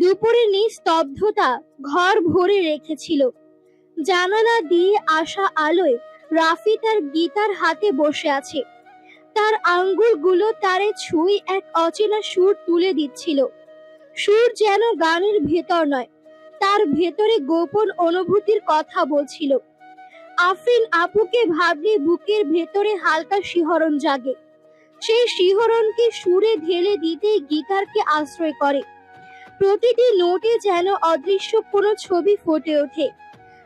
দুপুরের নিস্তব্ধতা ঘর ভরে রেখেছিল। জানালা দিয়ে আসা আলোয় রাফি তার গিটার হাতে বসে আছে। তার আঙ্গুলগুলো তারে ছুঁয়ে এক অচেনা সুর তুলে দিচ্ছিল। সুর যেন গানের ভেতর নয়, তার ভেতরে গোপন অনুভূতির কথা বলছিল। আফরিন আপুকে ভাবলে বুকের ভেতরে হালকা শিহরণ জাগে। সেই শিহরণকে সুরে ঢেলে দিতেই গিটারকে আশ্রয় করে। প্রতিটি নোটে যেন অদৃশ্য কোনো ছবি ফুটে ওঠে,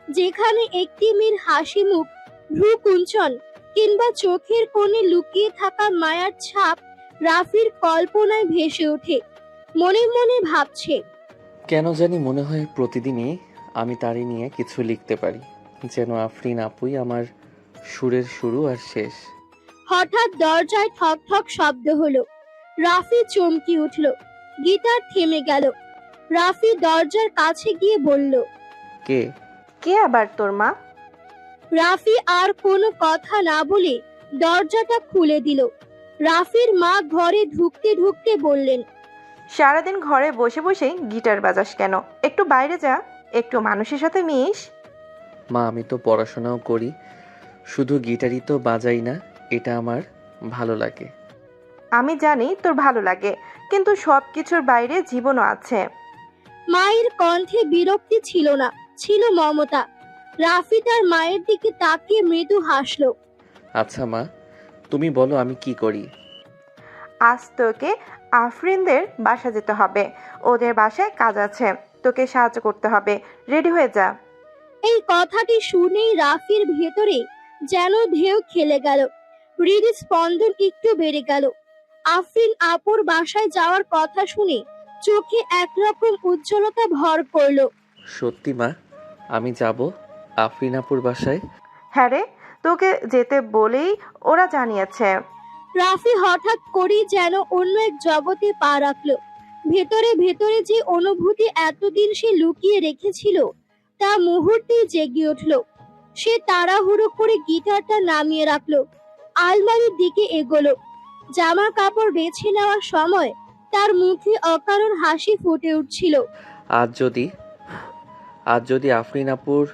যেখানে একটি মেয়ের হাসি মুখ, ভ্রু কুঞ্চন কিংবা চোখের কোণে লুকিয়ে থাকা মায়ার ছাপ রাফির কল্পনায় ভেসে ওঠে। মনে মনে ভাবছে, কেন জানি মনে হয় প্রতিদিনই আমি তারই নিয়ে কিছু লিখতে পারি, যেন আফরিন আপুই আমার সুরের শুরু আর শেষ। হঠাৎ দরজায় ঠক ঠক শব্দ হলো। রাফি চমকে উঠল। গিটার থেমে গেল। রাফি দরজার কাছে গিয়ে বলল, কে? কে আবার তোর মা? রাফি আর কোনো কথা না বলে দরজাটা খুলে দিল। রাফির মা ঘরে ঢুকতে ঢুকতে বললেন, সারাদিন ঘরে বসে বসে গিটার বাজাস কেন? একটু বাইরে যা, একটু মানুষের সাথে মিশ। মা, আমি তো পড়াশোনাও করি, শুধু গিটারই তো বাজাই না, এটা আমার ভালো লাগে। আমি জানি তোর ভালো লাগে, কিন্তু সব কিছুর বাইরে জীবনও আছে। মায়ের কণ্ঠে বিরক্তি ছিল না, ছিল মমতা। রাফি তার মায়ের দিকে তাকিয়ে মৃদু হাসল। আচ্ছা মা, তুমি বলো আমি কি করি? আজ তোকে আফরিনদের বাসা যেতে হবে, ওদের বাসায় কাজ আছে, তোকে সাহায্য করতে হবে। রেডি হয়ে যা। এই কথাটি শুনেই রাফির ভেতরে যেন ঢেউ খেলে গেল। হৃদস্পন্দন একটু বেড়ে গেল। আফরিন আপুর বাসায় যাওয়ার কথা শুনে চোখে একরকম উজ্জ্বলতা ভর করলো। সত্যি মা, আমি যাব আফরিন আপুর বাসায়? হ্যাঁ রে, তোকে যেতে বলেই ওরা জানিয়েছে। রাফি হঠাৎ করেই যেন অন্য এক জগতে পা রাখলো। ভেতরে ভেতরে যে অনুভূতি এতদিন সে লুকিয়ে রেখেছিল তা মুহূর্তেই জেগে উঠল। সে তাড়াহুড়ো করে গিটারটা নামিয়ে রাখলো, আলমারির দিকে এগোলো। জামা কাপড় বেছে নেওয়ার সময় তার মুখে অকারণ হাসি ফুটে উঠছিল। আজ যদি আফরিন আপুর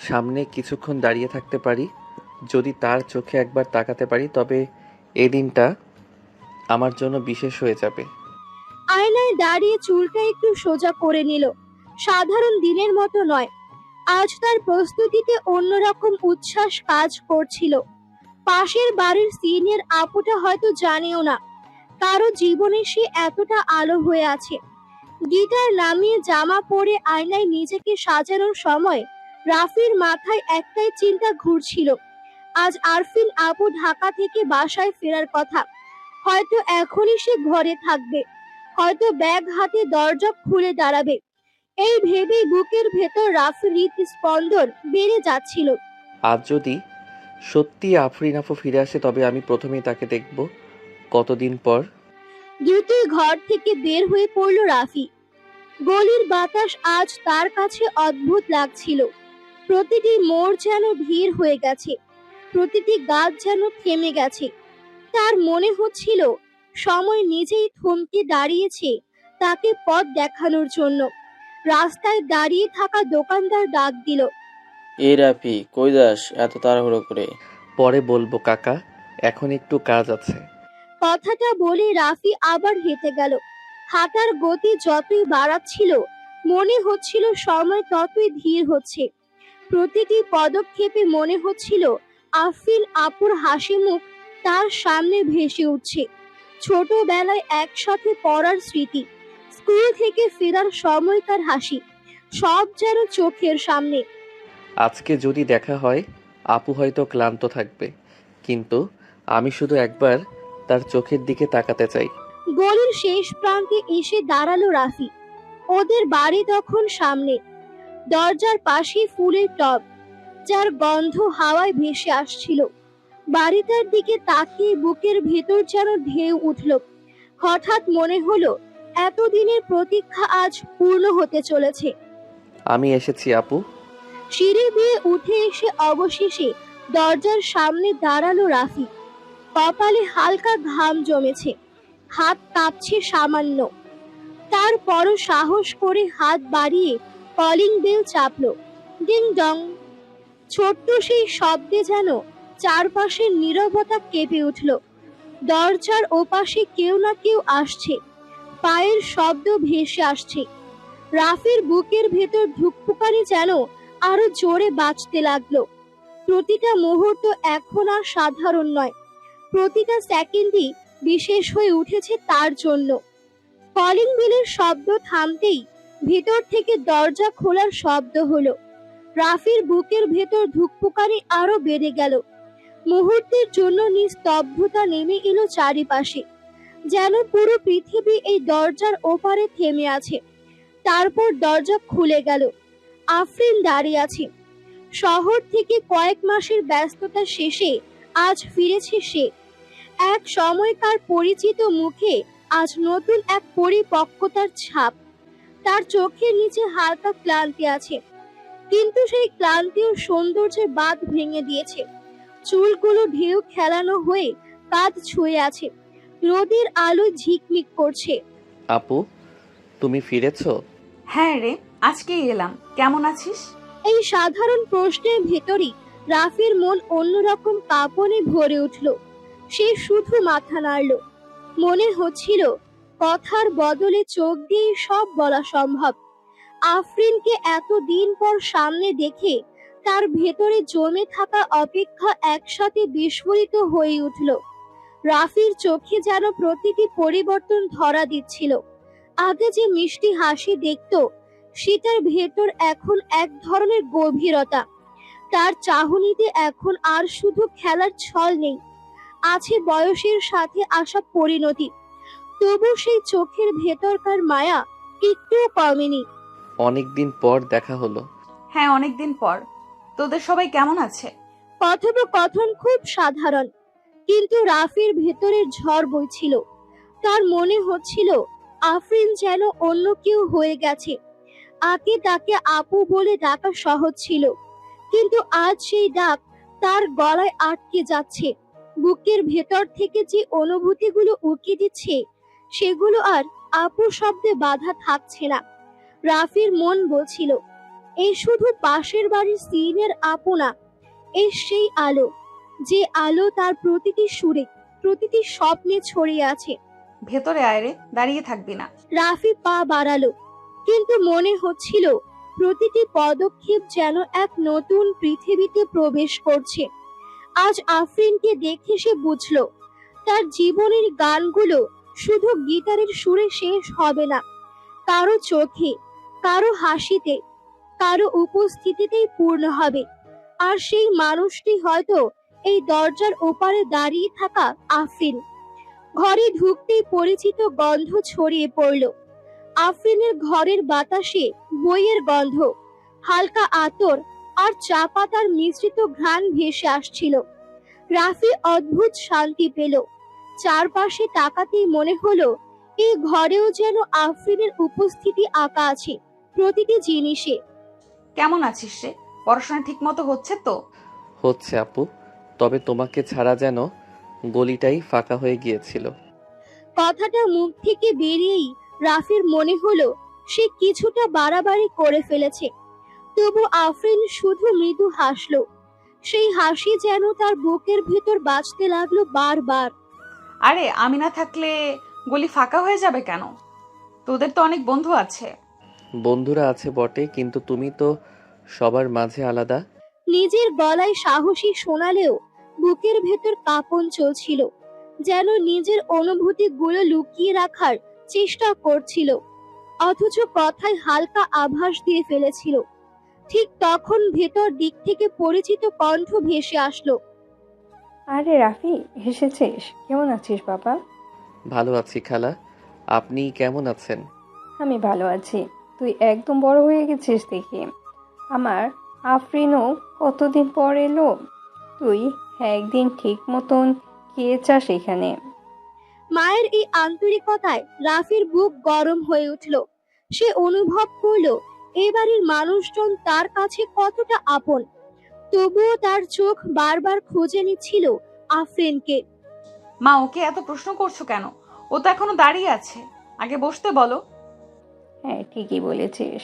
সামনে কিছুক্ষণ দাঁড়িয়ে থাকতে পারি, যদি তার চোখে একবার তাকাতে পারি, তবে এই দিনটা আমার জন্য বিশেষ হয়ে যাবে। আয়নায় দাঁড়িয়ে চুলটা একটু সোজা করে নিল। সাধারণ দিনের মতো নয়, আজ তার প্রস্তুতিতে অন্যরকম উচ্ছ্বাস কাজ করছিল। পাশের বাড়ির সিনিয়র আপুটা হয়তো জানেও না কারো জীবনে সে এতটা আলো হয়ে আছে। গিটার নামিয়ে জামা পরে আয়নায় নিজেকে সাজানোর সময় রাফির মাথায় একটাই চিন্তা ঘুরছিল। আজ আরফিন আপু ঢাকা থেকে বাসায় ফেরার কথা। হয়তো এখনই সে ঘরে থাকবে, হয়তো ব্যাগ হাতে দরজা খুলে দাঁড়াবে। এই ভেবেই বুকের ভেতর রাফির হৃদস্পন্দন বেড়ে যাচ্ছিল। আজ যদি সত্যি আফরিন আপু ফিরে আসে, তবে আমি প্রথমেই তাকে দেখব। কতদিন পর। দ্রুতই ঘর থেকে বের হয়ে পড়ল রাফি। গলির বাতাস আজ তার কাছে অদ্ভুত লাগছিল। প্রতিটি মোড় যেন ভিড় হয়ে গেছে, প্রতিটি গাছ যেন থেমে গেছে। তার মনে হচ্ছিল সময় নিজেই থমকে দাঁড়িয়েছে তাকে পথ দেখানোর জন্য। রাস্তায় দাঁড়িয়ে থাকা দোকানদার ডাক দিল, এই রাফি, কই যাস এত তাড়াহুড়ো করে? পরে বলবো কাকা, এখন একটু কাজ আছে। কথাটা বলে রাফি আবার হেঁটে গেল। হাঁটার গতি যতই বাড়াচ্ছিল মনে হচ্ছিল সময় ততই ধীর হচ্ছে। প্রতিটি পদক্ষেপে মনে হচ্ছিল আফরিন আপুর হাসি মুখ তার সামনে ভেসে উঠছে। ছোটবেলায় একসাথে পড়ার স্মৃতি, স্কুল থেকে ফেরার সময়কার হাসি, সব যেন চোখের সামনে। আজকে যদি দেখা হয়, আপু হয়তো ক্লান্ত থাকবে, কিন্তু আমি শুধু একবার তার চোখের দিকে তাকাতে চাই। গলির শেষ প্রান্তে এসে দাঁড়ালো রাফি। ওদের বাড়ি তখন সামনে। দরজার পাশে ফুলের টব, যার গন্ধ হাওয়ায় ভেসে আসছিল। বাড়িটার দিকে তাকিয়ে বুকের ভেতর যেন ঢেউ উঠল। হঠাৎ মনে হলো এতদিনের প্রতীক্ষা আজ পূর্ণ হতে চলেছে। আমি এসেছি আপু। সিঁড়ি দিয়ে উঠে এসে অবশেষে দরজার সামনে দাঁড়ালো রাফি। কপালে হালকা ঘাম জমেছে, হাত কাঁপছে সামান্য। তারপরও সাহস করে হাত বাড়িয়ে কলিং বেল চাপলো। Ding dong. ছোট্ট সেই শব্দে যেন চারপাশের নীরবতা কেঁপে উঠল। দরজার ওপাশে কেউ না কেউ আসছে, পায়ের শব্দ ভেসে আসছে। রাফির বুকের ভেতর ধুকপুকানি যেন আরো জোরে বাজতে লাগলো। প্রতিটা মুহূর্ত এখন আর সাধারণ নয়, প্রতিটা সেকেন্ডই বিশেষ হয়ে উঠেছে তার জন্য। কলিং বেলের শব্দ থামতেই ভেতর থেকে দরজা খোলার শব্দ হলো। রাফির বুকের ভেতর ধুকপুকানি আরো বেড়ে গেল। মুহূর্তের জন্য নিস্তব্ধতা নেমে এলো চারিপাশে, যেন পুরো পৃথিবী এই দরজার ওপারে থেমে আছে। তারপর দরজা খুলে গেল। আফরিন দাঁড়িয়ে আছে। শহর থেকে কয়েক মাসের ব্যস্ততা শেষে আজ ফিরেছে সে। এক সময়কার পরিচিত মুখে আজ নতুন এক পরিপক্কতার ছাপ। তার চোখের নিচে হালকা ক্লান্তি আছে, কিন্তু সেই ক্লান্তিও সৌন্দর্যের বাঁধ ভেঙে দিয়েছে। চুলগুলো ঢেউ খেলানো হয়ে কাঁধ ছুঁয়ে আছে, রোদের আলো ঝিকমিক করছে। আপু, তুমি ফিরেছো? হ্যাঁ রে, আজকেই এলাম। কেমন আছিস? এই সাধারণ প্রশ্নের ভেতরই রাফির মন অন্যরকম কাঁপনে ভরে উঠল। সে শুধু মাথা নাড়ল। মনে হচ্ছিল কথার বদলে চোখ দিয়ে সব বলা সম্ভব। আফরিনকে এতদিন পর সামনে দেখে তার ভেতরে জমে থাকা অপেক্ষা একসাথে বিস্ফোরিত হয়ে উঠল। রাফির চোখে যেন প্রতিটি পরিবর্তন ধরা দিচ্ছিল। আগে যে মিষ্টি হাসি দেখত, সেটার ভেতর এখন এক ধরনের গভীরতা। তার চাহনিতে এখন আর শুধু খেলার ছল নেই, আছে বয়সের সাথে আসা পরিণতি। তবু সেই চোখের ভেতরকার মায়া একটুও কমেনি। অনেকদিন পর দেখা হলো। হ্যাঁ, অনেকদিন পর। তোদের সবাই কেমন আছে? কথোপকথন খুব সাধারণ, কিন্তু রাফির ভেতরের ঝড় বইছিল। তার মনে হচ্ছিল আফরিন যেন অন্য কেউ হয়ে গেছে। আগে তাকে আপু বলে ডাকা সহজ ছিল, কিন্তু আজ সেই ডাক তার গলায় আটকে যাচ্ছে। বুকের ভেতর থেকে যে অনুভূতিগুলো উকি দিচ্ছে, সেগুলো আর আপু শব্দে বাধা থাকছে না। রাফির মন বলছিল, এই শুধু পাশের বাড়ির সিনের আপু না, এই সেই আলো, যে আলো তার প্রতিটি সুরে, প্রতিটি স্বপ্নে ছড়িয়ে আছে। ভেতরে আয় রে, দাঁড়িয়ে থাকবি না। রাফি পা বাড়ালো, কিন্তু মনে হচ্ছিল প্রতিটি পদক্ষেপ যেন এক নতুন পৃথিবীতে প্রবেশ করছে। আজ আফরিনকে দেখে সে বুঝল, তার জীবনের গানগুলো শুধু গিটারের সুরে শেষ হবে না। কারো চোখে, কারো হাসিতে, কারো উপস্থিতিতেই পূর্ণ হবে। আর সেই মানুষটি হয়তো এই দরজার ওপারে দাঁড়িয়ে থাকা আফরিন। ঘরে ঢুকতেই পরিচিত গন্ধ ছড়িয়ে পড়ল। আফরিনের ঘরের বাতাসে বইয়ের গন্ধ, হালকা আতর আর চা পাতার মিশ্রিত ঘ্রাণ ভেসে আসছিল। রাফি অদ্ভুত শান্তি পেল। চারপাশে তাকাতেই মনে হলো এই ঘরেও যেন আফরিনের উপস্থিতি আঁকা আছে প্রতিটি জিনিসে। কেমন আছিস রে? পড়াশোনা ঠিক মতো হচ্ছে তো? হচ্ছে আপু, তবে তোমাকে ছাড়া যেন গলিটাই ফাঁকা হয়ে গিয়েছিল। কথাটা মুখ থেকে বেরিয়েই রাফির মনে হলো সে কিছুটা বাড়াবাড়ি করে ফেলেছে। তবু আফরিন শুধু মৃদু হাসলো। সেই হাসি যেন তার বুকের ভেতর বাজতে লাগলো বারবার। আরে, আমি না থাকলে গলি ফাঁকা হয়ে যাবে কেন? তোদের তো অনেক বন্ধু আছে। বন্ধুরা আছে বটে, কিন্তু তুমি তো সবার মাঝে আলাদা। নিজের গলায় সাহসী শোনালেও বুকের ভেতর কাঁপন চলছিল, যেন নিজের অনুভূতিগুলো লুকিয়ে রাখার চেষ্টা করছিল, অথচ কথায় হালকা আভাস দিয়ে ফেলেছিল। ঠিক তখন ভেতর দিক থেকে পরিচিত কণ্ঠ ভেসে আসলো। আরে রাফি, এসেছিস? কেমন আছিস বাবা? ভালো আছি খালা, আপনি কেমন আছেন? আমি ভালো আছি। তুই একদম বড় হয়ে গেছিস দেখি। আমার আফরিনও কতদিন পর এলো। তুই একদিন ঠিক মতন খেয়েছাস এখানে। মায়ের এই আন্তরিকতায় রাফির বুক গরম হয়ে উঠল। সে অনুভব করলো এই বাড়ির মানুষজন তার কাছে কতটা আপন। তবুও তার চোখ বারবার খুঁজে নিচ্ছিল আফরিনকে। মা, ওকে এত প্রশ্ন করছো কেন? ও তো এখনো দাঁড়িয়ে আছে, আগে বসতে বলো। হ্যাঁ, ঠিকই বলেছিস।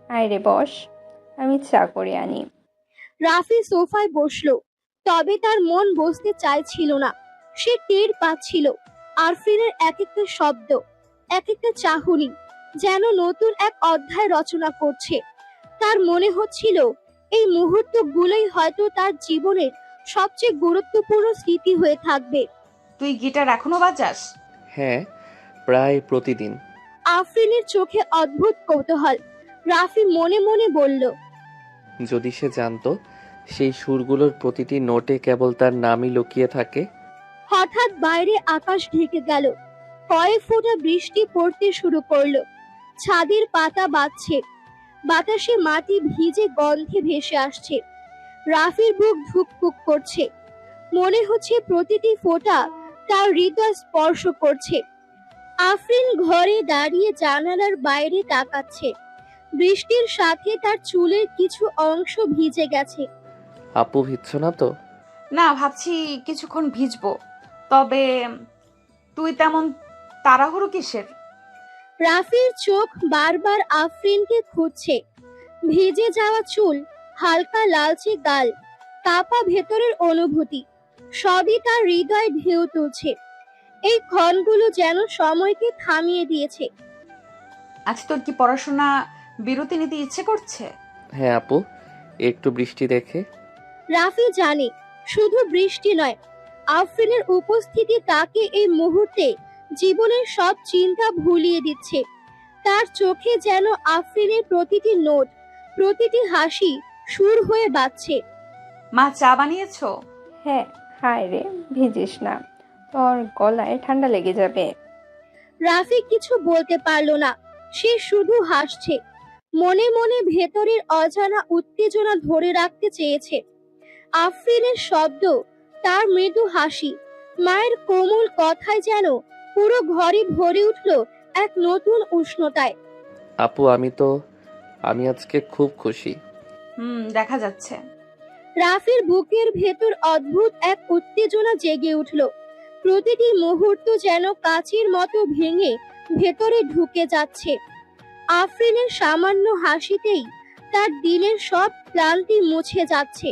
আয় রে বস, আমি চা করে আনি। রাফি সোফায় বসলো, তবে তার মন বসতে চাইছিল না। সে টের পাচ্ছিল আরফিনের এক একটা শব্দ, এক একটা চাহনি যেন নতুন এক অধ্যায় রচনা করছে। তার মনে হচ্ছিল এই মুহূর্তগুলোই হয়তো তার জীবনের সবচেয়ে গুরুত্বপূর্ণ স্মৃতি হয়ে থাকবে। তুই গিটার এখনো বাজাস? হ্যাঁ, প্রায় প্রতিদিন। আফরিনের চোখে অদ্ভুত কৌতূহল। রাফি মনে মনে বলল, যদি সে জানতো সেই সুরগুলোর প্রতিটি নোটে কেবল তার নামই লুকিয়ে থাকে। হঠাৎ বাইরে আকাশ ঢেকে গেল। কয়েক ফোঁটা বৃষ্টি পড়তে শুরু করলো। ছাদের পাতা বাজছে, বাতাসে মাটি ভিজে গন্ধে ভেসে আসছে। রাফির বুক ধুকপুক করছে, মনে হচ্ছে প্রতিটি ফোঁটা তার হৃদয় স্পর্শ করছে। আফরিন ঘরে দাঁড়িয়ে জানালার বাইরে তাকাচ্ছে। বৃষ্টির সাথে তার চুলের কিছু অংশ ভিজে গেছে। আপু ভিজছ না তো? না, ভাবছি কিছুক্ষণ ভিজবো। তবে তুই তেমন তাড়াহুড়ো কিসের? রাফির চোখ বারবার আফরিনকে খুঁজছে। ভিজে যাওয়া চুল, হালকা লালচে গাল, কাপা ভেতরের অনুভূতি, সবই তার হৃদয় ঢেউ তুলছে। এই ক্ষণগুলো যেন সময়কে থামিয়ে দিয়েছে। আজ তোর কি পড়াশোনা বিরতি নিতে ইচ্ছে করছে? হ্যাঁ আপু, একটু বৃষ্টি দেখে। রাফি জানে শুধু বৃষ্টি নয়, আফরিনের উপস্থিতি তাকে এই মুহূর্তে জীবনের সব চিন্তা ভুলিয়ে দিচ্ছে। তার চোখে যেন আফরিনের প্রতিটি নোট, প্রতিটি হাসি সুর হয়ে বাজছে। মা, চা বানিয়েছো? হ্যাঁ, হায় রে, ভিজিস না, তোর গলায় ঠান্ডা লেগে যাবে। রাফি কিছু বলতে পারল না, সে শুধু হাসছে। মনে মনে ভেতরের অজানা উত্তেজনা ধরে রাখতে চেয়েছে। আফরিনের শব্দ, তার মৃদু হাসি, মায়ের কোমল কথায় যেন পুরো ঘরে ভরে উঠল এক নতুন উষ্ণতায়। আপু আমি আজকে খুব খুশি। দেখা যাচ্ছে। রাফির বুকের ভেতর অদ্ভুত এক উত্তেজনা জেগে উঠল। প্রতিটি মুহূর্ত যেন কাচের মতো ভেঙে ভেতরে ঢুকে যাচ্ছে। আফরিনের সামান্য হাসিতেই তার দিনের সব ক্লান্তি মুছে যাচ্ছে।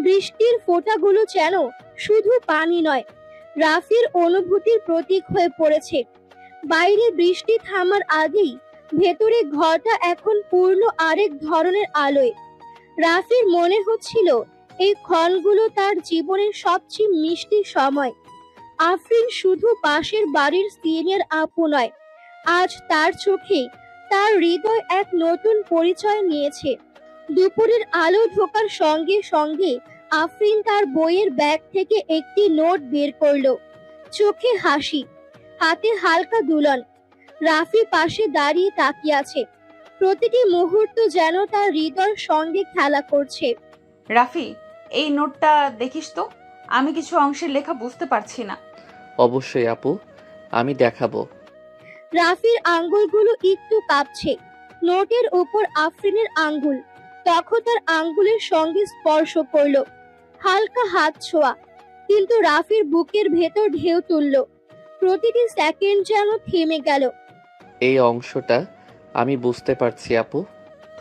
বৃষ্টির ফোঁটাগুলো যেন শুধু পানি নয়, রাফির অনুভূতির প্রতীক হয়ে পড়েছে। বাইরে বৃষ্টি থামার আগেই ভেতরে ঘরটা এখন পূর্ণ আরেক ধরনের আলোয়। রাফির মনে হচ্ছিল এই ক্ষণগুলো তার জীবনের সবচেয়ে মিষ্টি সময়। আফরিন শুধু পাশের বাড়ির সিনিয়র আপু নয়, আজ তার চোখে তার হৃদয় এক নতুন পরিচয় নিয়েছে। দুপুরের আলো ঢোকার সঙ্গে সঙ্গে আফরিন তার বইয়ের ব্যাগ থেকে একটি নোট বের করলো। চোখে হাসি, হাতে হালকা দুলন। রাফি পাশে দাঁড়িয়ে তাকিয়ে আছে। প্রতিটি মুহূর্ত যেন তার হৃদয়ের সঙ্গে খেলা করছে। রাফি, এই নোটটা দেখিস তো, আমি কিছু অংশের লেখা বুঝতে পারছি না। অবশ্যই আপু, আমি দেখাবো। রাফির আঙ্গুলগুলো একটু কাঁপছে। নোটের উপর আফরিনের আঙ্গুল তখন তার আঙ্গুলের সঙ্গে স্পর্শ করলো। হালকা হাত ছোঁয়া, কিন্তু রাফির বুকের ভেতর ঢেউ তুলল। প্রতিটি সেকেন্ড যেন থেমে গেল। এই অংশটা আমি বুঝতে পারছি আপু।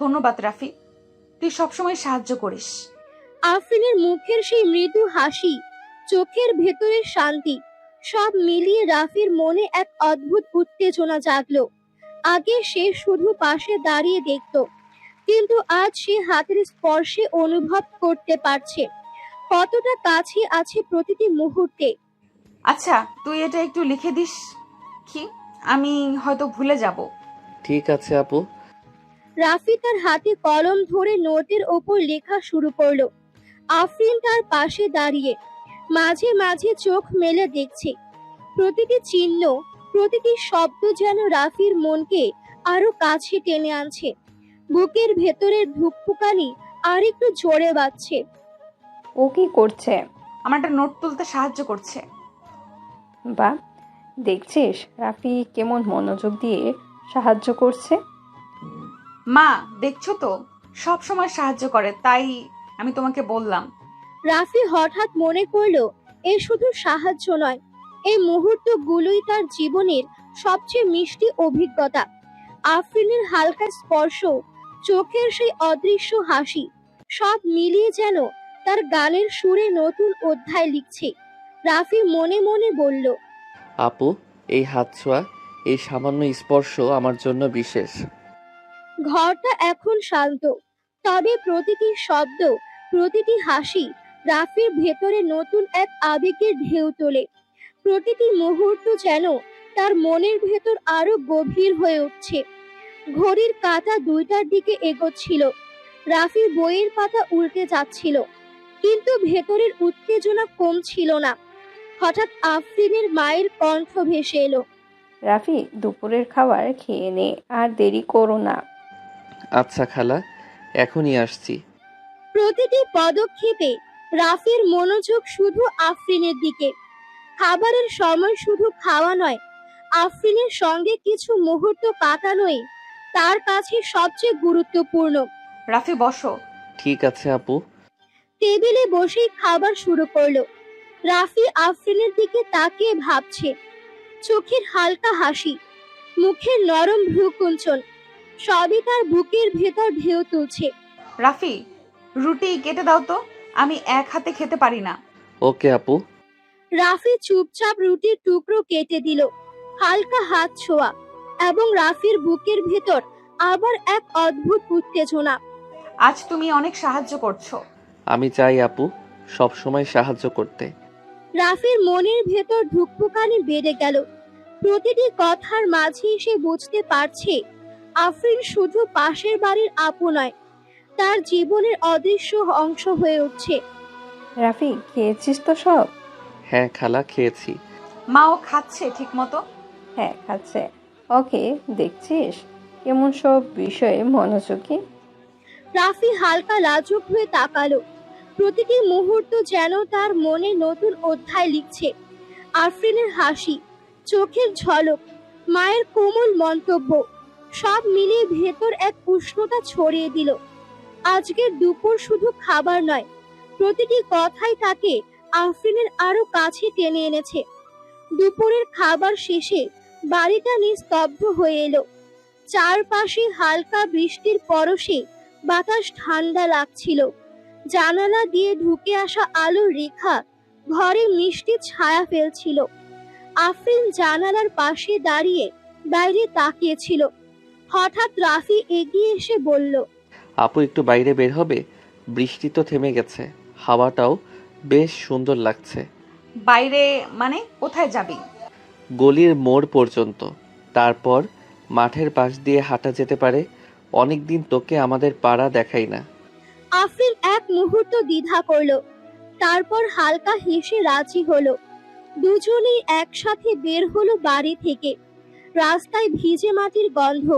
ধন্যবাদ রাফি, তুই সবসময় সাহায্য করিস। আফরিনের মুখের সেই মৃদু হাসি, চোখের ভেতরের শান্তি, সব মিলিয়ে রাফির মনে এক অদ্ভুত উত্তেজনা জাগলো। আগে সে শুধু পাশে দাঁড়িয়ে দেখত, কিন্তু আজ সে হাতের স্পর্শে অনুভব করতে পারছে কতটা কাছে আছে প্রতিটি মুহূর্তে। আচ্ছা, তুই এটা একটু লিখে দিস কি? আমি হয়তো ভুলে যাব। ঠিক আছে আপু। রাফি তার হাতে কলম ধরে নোটের ওপর লেখা শুরু করলো। আফরিন তার পাশে দাঁড়িয়ে মাঝে মাঝে চোখ মেলে দেখছে। প্রতিটি চিহ্ন, প্রতিটি শব্দ যেন রাফির মনকে আরো কাছে টেনে আনছে। বুকের ভেতরের ধুকপুকানি আর একটু জোরে বাজছে। ও কি করছে? আমার একটা নোট তুলতে সাহায্য করছে। বা, দেখছিস রাফি কেমন মনোযোগ দিয়ে সাহায্য করছে। মা, দেখছো তো, সব সময় সাহায্য করে, তাই আমি তোমাকে বললাম। রাফি হঠাৎ মনে করলো এ শুধু সাহায্য নয়, এই মুহূর্তগুলোই তার জীবনের সবচেয়ে মিষ্টি অভিজ্ঞতা। আফরিনের হালকা স্পর্শ, চোখের সেই অদৃশ্য হাসি, সব মিলিয়ে যেন তার গানের সুরে নতুন অধ্যায় লিখছে। রাফি মনে মনে বলল, আপু, এই হাত ছোঁয়া, এই সামান্য স্পর্শ আমার জন্য বিশেষ। ঘরটা এখন শান্ত, তবে প্রতিটি শব্দ, প্রতিটি হাসি রাফির ভেতরে নতুন এক আবেগের ঢেউ তোলে। প্রতিটি মুহূর্ত যেন তার মনের ভেতর আরো গভীর হয়ে উঠছে। ঘড়ির কাঁটা 2টার দিকে এগোচ্ছিল। রাফি বইয়ের পাতা উল্টে যাচ্ছিল, কিন্তু ভেতরের উত্তেজনা কমছিল না। হঠাৎ আফরিনের মায়ের কণ্ঠ ভেসে এলো, রাফি, দুপুরের খাবার খেয়ে নে, আর দেরি করো না। আচ্ছা খালা, এখনই আসছি। প্রতিটি পদক্ষেপে রাফির মনোযোগ শুধু আফরিনের দিকে। খাবারের সময় শুধু খাওয়া নয়, আফরিনের সঙ্গে কিছু মুহূর্ত কাটানোই তার কাছে সবচেয়ে গুরুত্বপূর্ণ। রাফি বসো। ঠিক আছে আপু। টেবিলে বসেই খাবার শুরু করলো। রাফি আফরিনের দিকে তাকিয়ে ভাবছে, চোখের হালকা হাসি, মুখের নরম ভ্রুকুঞ্চন, সবই তার বুকের ভেতর ঢেউ তুলছে। রাফি, রুটি কেটে দাও তো, আমি এক হাতে খেতে পারি না। ওকে আপু। রাফি চুপচাপ রুটির টুকরো কেটে দিল। হালকা হাত ছোঁয়া, এবং রাফির বুকের ভেতর আবার এক অদ্ভুত উত্তেজনা। আজ তুমি অনেক সাহায্য করছো। আমি চাই আপু সব সময় সাহায্য করতে। রাফির মনের ভেতর ধুকপুকানি বেড়ে গেল। প্রতিটি কথার মাঝে সে বুঝতে পারছে আফরিন শুধু পাশের বাড়ির আপু নয়, তার জীবনের অদৃশ্য অংশ হয়ে উঠছে। রাফি, খেয়েছিস তো সব? হ্যাঁ খালা, খেয়েছি। মাও খাচ্ছে ঠিক মতো? হ্যাঁ, খাচ্ছে। ওকে, দেখছিস কেমন সব বিষয়ে মনোযোগী। রাফি হালকা লাজুক হয়ে তাকালো। প্রতিটি মুহূর্ত যেন তার মনে নতুন অধ্যায় লিখছে। আফরিনের হাসি, চোখের ঝলক, মায়ের কোমল মন্তব্য, সব মিলিয়ে ভেতর এক উষ্ণতা ছড়িয়ে দিল। আজকের দুপুর শুধু খাবার নয়, প্রতিটি কথাই তাকে আফরিনের আরো কাছে টেনে এনেছে। দুপুরের খাবার শেষে বাড়িটা নিস্তব্ধ হয়ে এলো। চারপাশে হালকা বৃষ্টির পরশে বাতাস ঠান্ডা লাগছিল। জানালা দিয়ে ঢুকে আসা আলোর রেখা ঘরে মিষ্টি ছায়া ফেলছিল। আফরিন জানালার পাশে দাঁড়িয়ে বাইরে তাকিয়েছিল। হঠাৎ রাফি এগিয়ে এসে বলল, আপু একটু বাইরে বের হবে? বৃষ্টি তো থেমে গেছে, হাওয়াটাও বেশ সুন্দর লাগছে। বাইরে মানে কোথায় যাবি? গলির মোড় পর্যন্ত, তারপর মাঠের পাশ দিয়ে হাঁটা যেতে পারে। অনেকদিন তোকে আমাদের পাড়া দেখাই না। আফরিন এক মুহূর্ত দ্বিধা করলো, তারপর হালকা হেসে রাজি হলো। দুজনেই একসাথে বের হলো বাড়ি থেকে। রাস্তায় ভিজে মাটির গন্ধ,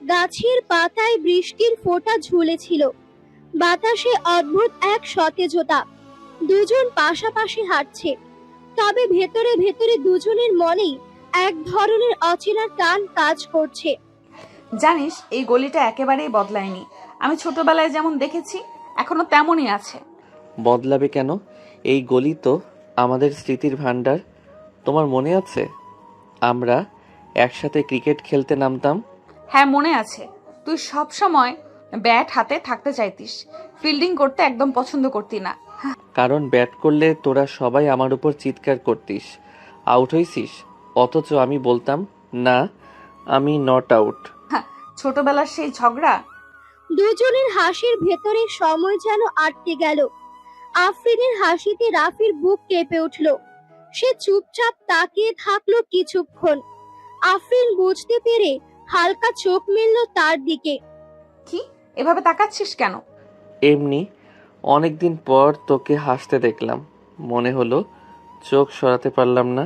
গাছের পাতায় বৃষ্টির ফোঁটা ঝুলেছিল, বাতাসে অদ্ভুত এক সতেজতা। দুজন পাশাপাশি হাঁটছে, তবে ভেতরে ভেতরে দুজনের মনেই এক ধরনের অচেনা টান কাজ করছে। জানিস, এই গলিটা একেবারেই বদলায়নি। আমি ছোটবেলায় যেমন দেখেছি এখনো তেমনই আছে। বদলাবে কেন? এই গলি তো আমাদের স্মৃতির ভান্ডার। তোমার মনে আছে আমরা একসাথে ক্রিকেট খেলতে নামতাম? হ্যাঁ মনে আছে, তুই সব সময় ব্যাট হাতে থাকতে চাইতিস, ফিল্ডিং করতে একদম পছন্দ করতি না। কারণ ব্যাট করলে তোরা সবাই আমার উপর চিৎকার করতিস, আউট হইছিস, অথচ আমি বলতাম না, আমি নট আউট। ছোটবেলার সেই ঝগড়া। দুজনের হাসির ভেতরে সময় যেন আটকে গেল। আফরিনের হাসিতে রাফির বুক কেঁপে উঠল। সে চুপচাপ তাকিয়ে থাকলো কিছুক্ষণ। আফরিন বুঝতে পেরে হালকা চোখ মেলল তার দিকে। কি এভাবে তাকাচ্ছিস কেন? এমনি, অনেকদিন পর তোকে হাসতে দেখলাম, মনে হলো চোখ সরাতে পারলাম না।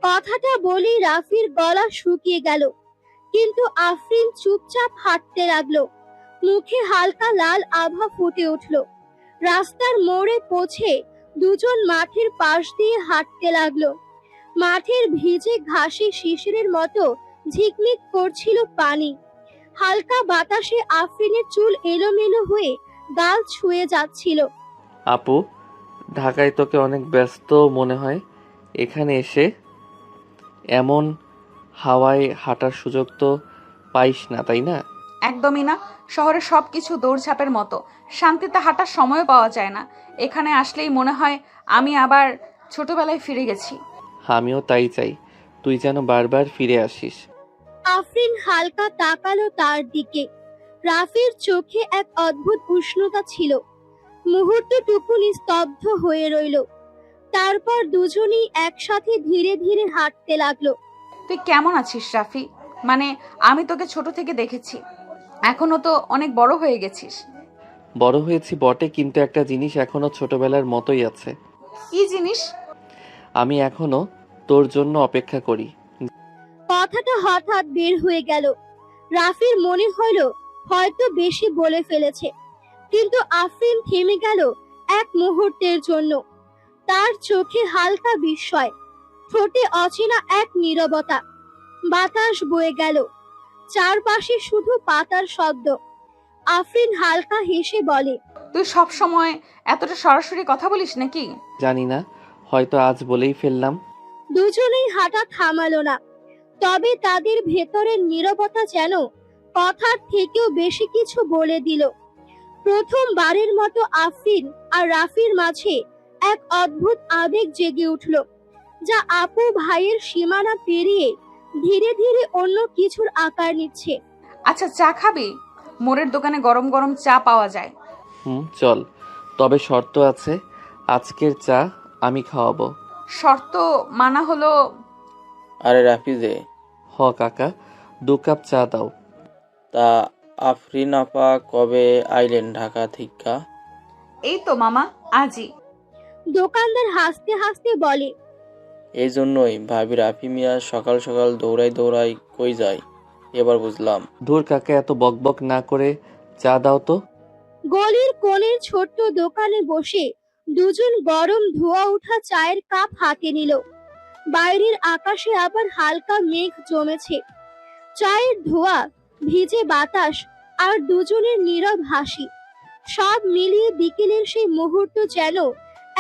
কথাটা বলেই রাফির গলা শুকিয়ে গেল, কিন্তু আফরিন চুপচাপ হাঁটতে লাগলো। মুখে হালকা লাল আভা ফুটে উঠল। রাস্তার মোড়ে পৌঁছে দুজন মাঠের পাশ দিয়ে হাঁটতে লাগলো। মাঠের ভিজে ঘাসে শিশিরের মতো ঝিকমিক করছিল পানি। হালকা বাতাসে আফরিনের চুল এলোমেলো হয়ে গাল ছুঁয়ে যাচ্ছিল। আপু, ঢাকায় তোকে অনেক ব্যস্ত মনে হয়, এখানে এসে এমন হাওয়ায় হাঁটার সুযোগ তো পাইস না, তাই না? একদমই না। শহরে সবকিছু দৌড়ঝাঁপের মতো, শান্তিতে হাঁটার সময়ও পাওয়া যায় না। এখানে আসলেই মনে হয় আমি আবার ছোটবেলায় ফিরে গেছি। আমিও তাই চাই, তুই যেন বারবার ফিরে আসিস। আফরিন হালকা তাকালো তার দিকে। রাফির চোখে এক অদ্ভুত উষ্ণতা ছিল। মুহূর্তটুকু নিস্তব্ধ হয়ে রইল। তারপর দুজনেই একসাথে ধীরে ধীরে হাঁটতে লাগলো। তুই কেমন আছিস রাফি? মানে আমি তোকে ছোট থেকে দেখেছি, এখনো তো অনেক বড় হয়ে গেছিস। বড় হয়েছি বটে, কিন্তু একটা জিনিস এখনো ছোটবেলার মতোই আছে। কি জিনিস? আমি এখনো তোর জন্য অপেক্ষা করি। কথাটা হঠাৎ বের হয়ে গেল। রাফির মনে হইল হয়তো বেশি বলে ফেলেছে, কিন্তু আফরিন থেমে গেল এক মুহূর্তের জন্য। তার চোখে হালকা বিস্ময়, ঠোঁটে অচেনা এক নীরবতা। বাতাস বয়ে গেল, চারপাশে শুধু পাতার শব্দ। আফরিন হালকা হেসে বলে, তুই সব সময় এতটা সরাসরি কথা বলিস নাকি? জানি না, হয়তো আজ বলেই ফেললাম। দুজনেই হাঁটা থামালো না, তবে তাদের ভেতরের নীরবতা যেন কথার থেকেও বেশি কিছু বলে দিল। প্রথমবারের মতো আফরিন আর রাফির মাঝে এক অদ্ভুত আবেগ জেগে উঠল, যা আপু ভাইয়ের সীমানা পেরিয়ে ধীরে ধীরে অন্য কিছুর আকার নিচ্ছে। আচ্ছা, চা খাবি? মোড়ের দোকানে গরম গরম চা পাওয়া যায়। চল, তবে শর্ত আছে। আজকের চা আমি খাওয়াবো। শর্ত মানা হলো? আরে রাফি যে, হ কাকা, 2 কাপ চা দাও। তা আফরিন আপা কবে আইলেন ঢাকা থিকা? এই তো মামা, আজই। দোকানদার হাসতে হাসতে বলে, এই জন্যই ভাবি রাফি মিয়া সকাল সকাল দৌড়াই দৌড়াই কই যায়, এবার বুঝলাম। ধুর কাকা, এত বকবক না করে চা দাও তো। গলির কোণের ছোট্ট দোকানে বসে দুজন গরম ধোয়া ওঠা চায়ের কাপ হাতে নিল। বাইরের আকাশে আবার হালকা মেঘ জমেছে। চায়ের ধোয়া, ভিজে বাতাস আর দুজনের নীরব হাসি, সব মিলিয়ে বিকেলের সেই মুহূর্ত যেন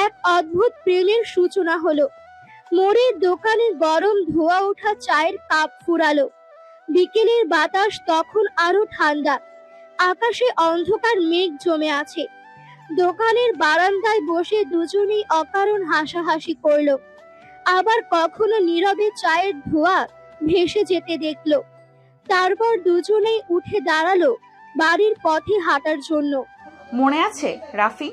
এক অদ্ভুত প্রেমের সূচনা হলো। মোড়ের দোকানে গরম ধোয়া ওঠা চায়ের কাপ ফুরালো। বিকেলের বাতাস তখন আরো ঠান্ডা। আকাশে অন্ধকার মেঘ জমে আছে। দোকানের বারান্দায় বসে দুজনেই অকারণ হাসাহাসি করলো। আবার কখনো নীরবে চায়ের ধোঁয়া ভেসে যেতে দেখলো। তারপর দুজনেই উঠে দাঁড়ালো বাড়ির পথে হাঁটার জন্য। মনে আছে রাফি,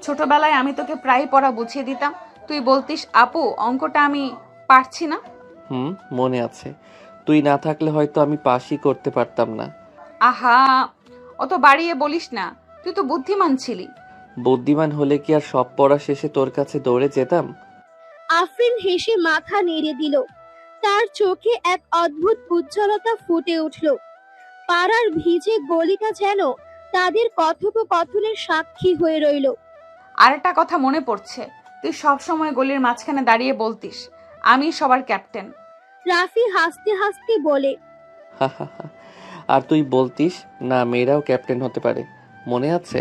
ছোটবেলায় আমি তোকে প্রায় পড়া বুঝিয়ে দিতাম, তুই বলতিস আপু অঙ্কটা আমি পারছি না। মনে আছে। তুই না থাকলে হয়তো আমি পাসই করতে পারতাম না। আহা, অত বাড়িয়ে বলিস না, তুই তো বুদ্ধিমান ছিলি। বুদ্ধিমান হলে কি আর সব পড়া শেষে তোর কাছে দৌড়ে যেতাম? আফরিন হেসে মাথা নেড়ে দিল। তার চোখে এক অদ্ভুত উজ্জ্বলতা ফুটে উঠল। পাড়ার ভিজে গলিটা যেন তাদের কথোপকথনের সাক্ষী হয়ে রইল। আরেকটা কথা মনে পড়ছে, তুই সব সময় গলির মাঝখানে দাঁড়িয়ে বলতিস আমি সবার ক্যাপ্টেন। রাফি হাসতে হাসতে বলে, আর তুই বলতিস না মেয়েরাও ক্যাপ্টেন হতে পারে। মনে আছে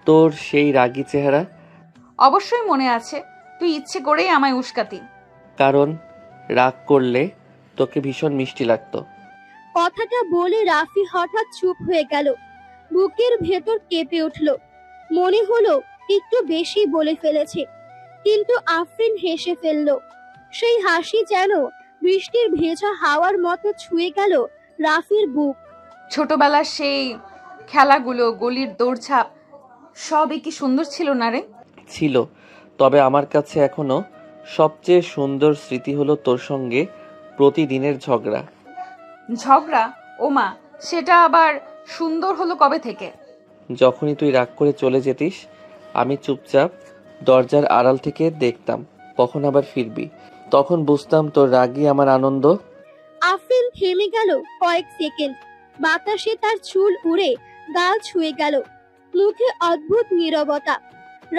তোর সেই রাগী চেহারা? অবশ্যই মনে আছে, তুই ইচ্ছে করেই আমায় উস্কাতি। কারণ রাগ করলে তোকে ভীষণ মিষ্টি লাগতো। কথাটা বলে রাফি হঠাৎ চুপ হয়ে গেল। বুকের ভেতর কেঁপে উঠল। মনে হলো একটু বেশি বলে ফেলেছে, কিন্তু আফরিন হেসে ফেলল। সেই হাসি যেন বৃষ্টির ভেজা হাওয়ার মতো ছুঁয়ে গেল রাফির বুক। ছোটবেলার সেই খেলাগুলো, গলির দৌড়ঝাঁপ, সবই কি সুন্দর ছিল না রে? ছিল, তবে আমার কাছে এখনো সবচেয়ে সুন্দর স্মৃতি হলো তোর সঙ্গে প্রতিদিনের ঝগড়া। ঝগড়া? ওমা, সেটা আবার সুন্দর হলো কবে থেকে? যখনই তুই রাগ করে চলে যেতিস, আমি চুপচাপ দরজার আড়াল থেকে দেখতাম কখন আবার ফিরবি। তখন বুঝতাম তোর রাগই আমার আনন্দ। আফরিন থেমে গেল কয়েক সেকেন্ড। বাতাসে তার চুল উড়ে গাল ছুঁয়ে গেল। মুখে অদ্ভুত নীরবতা।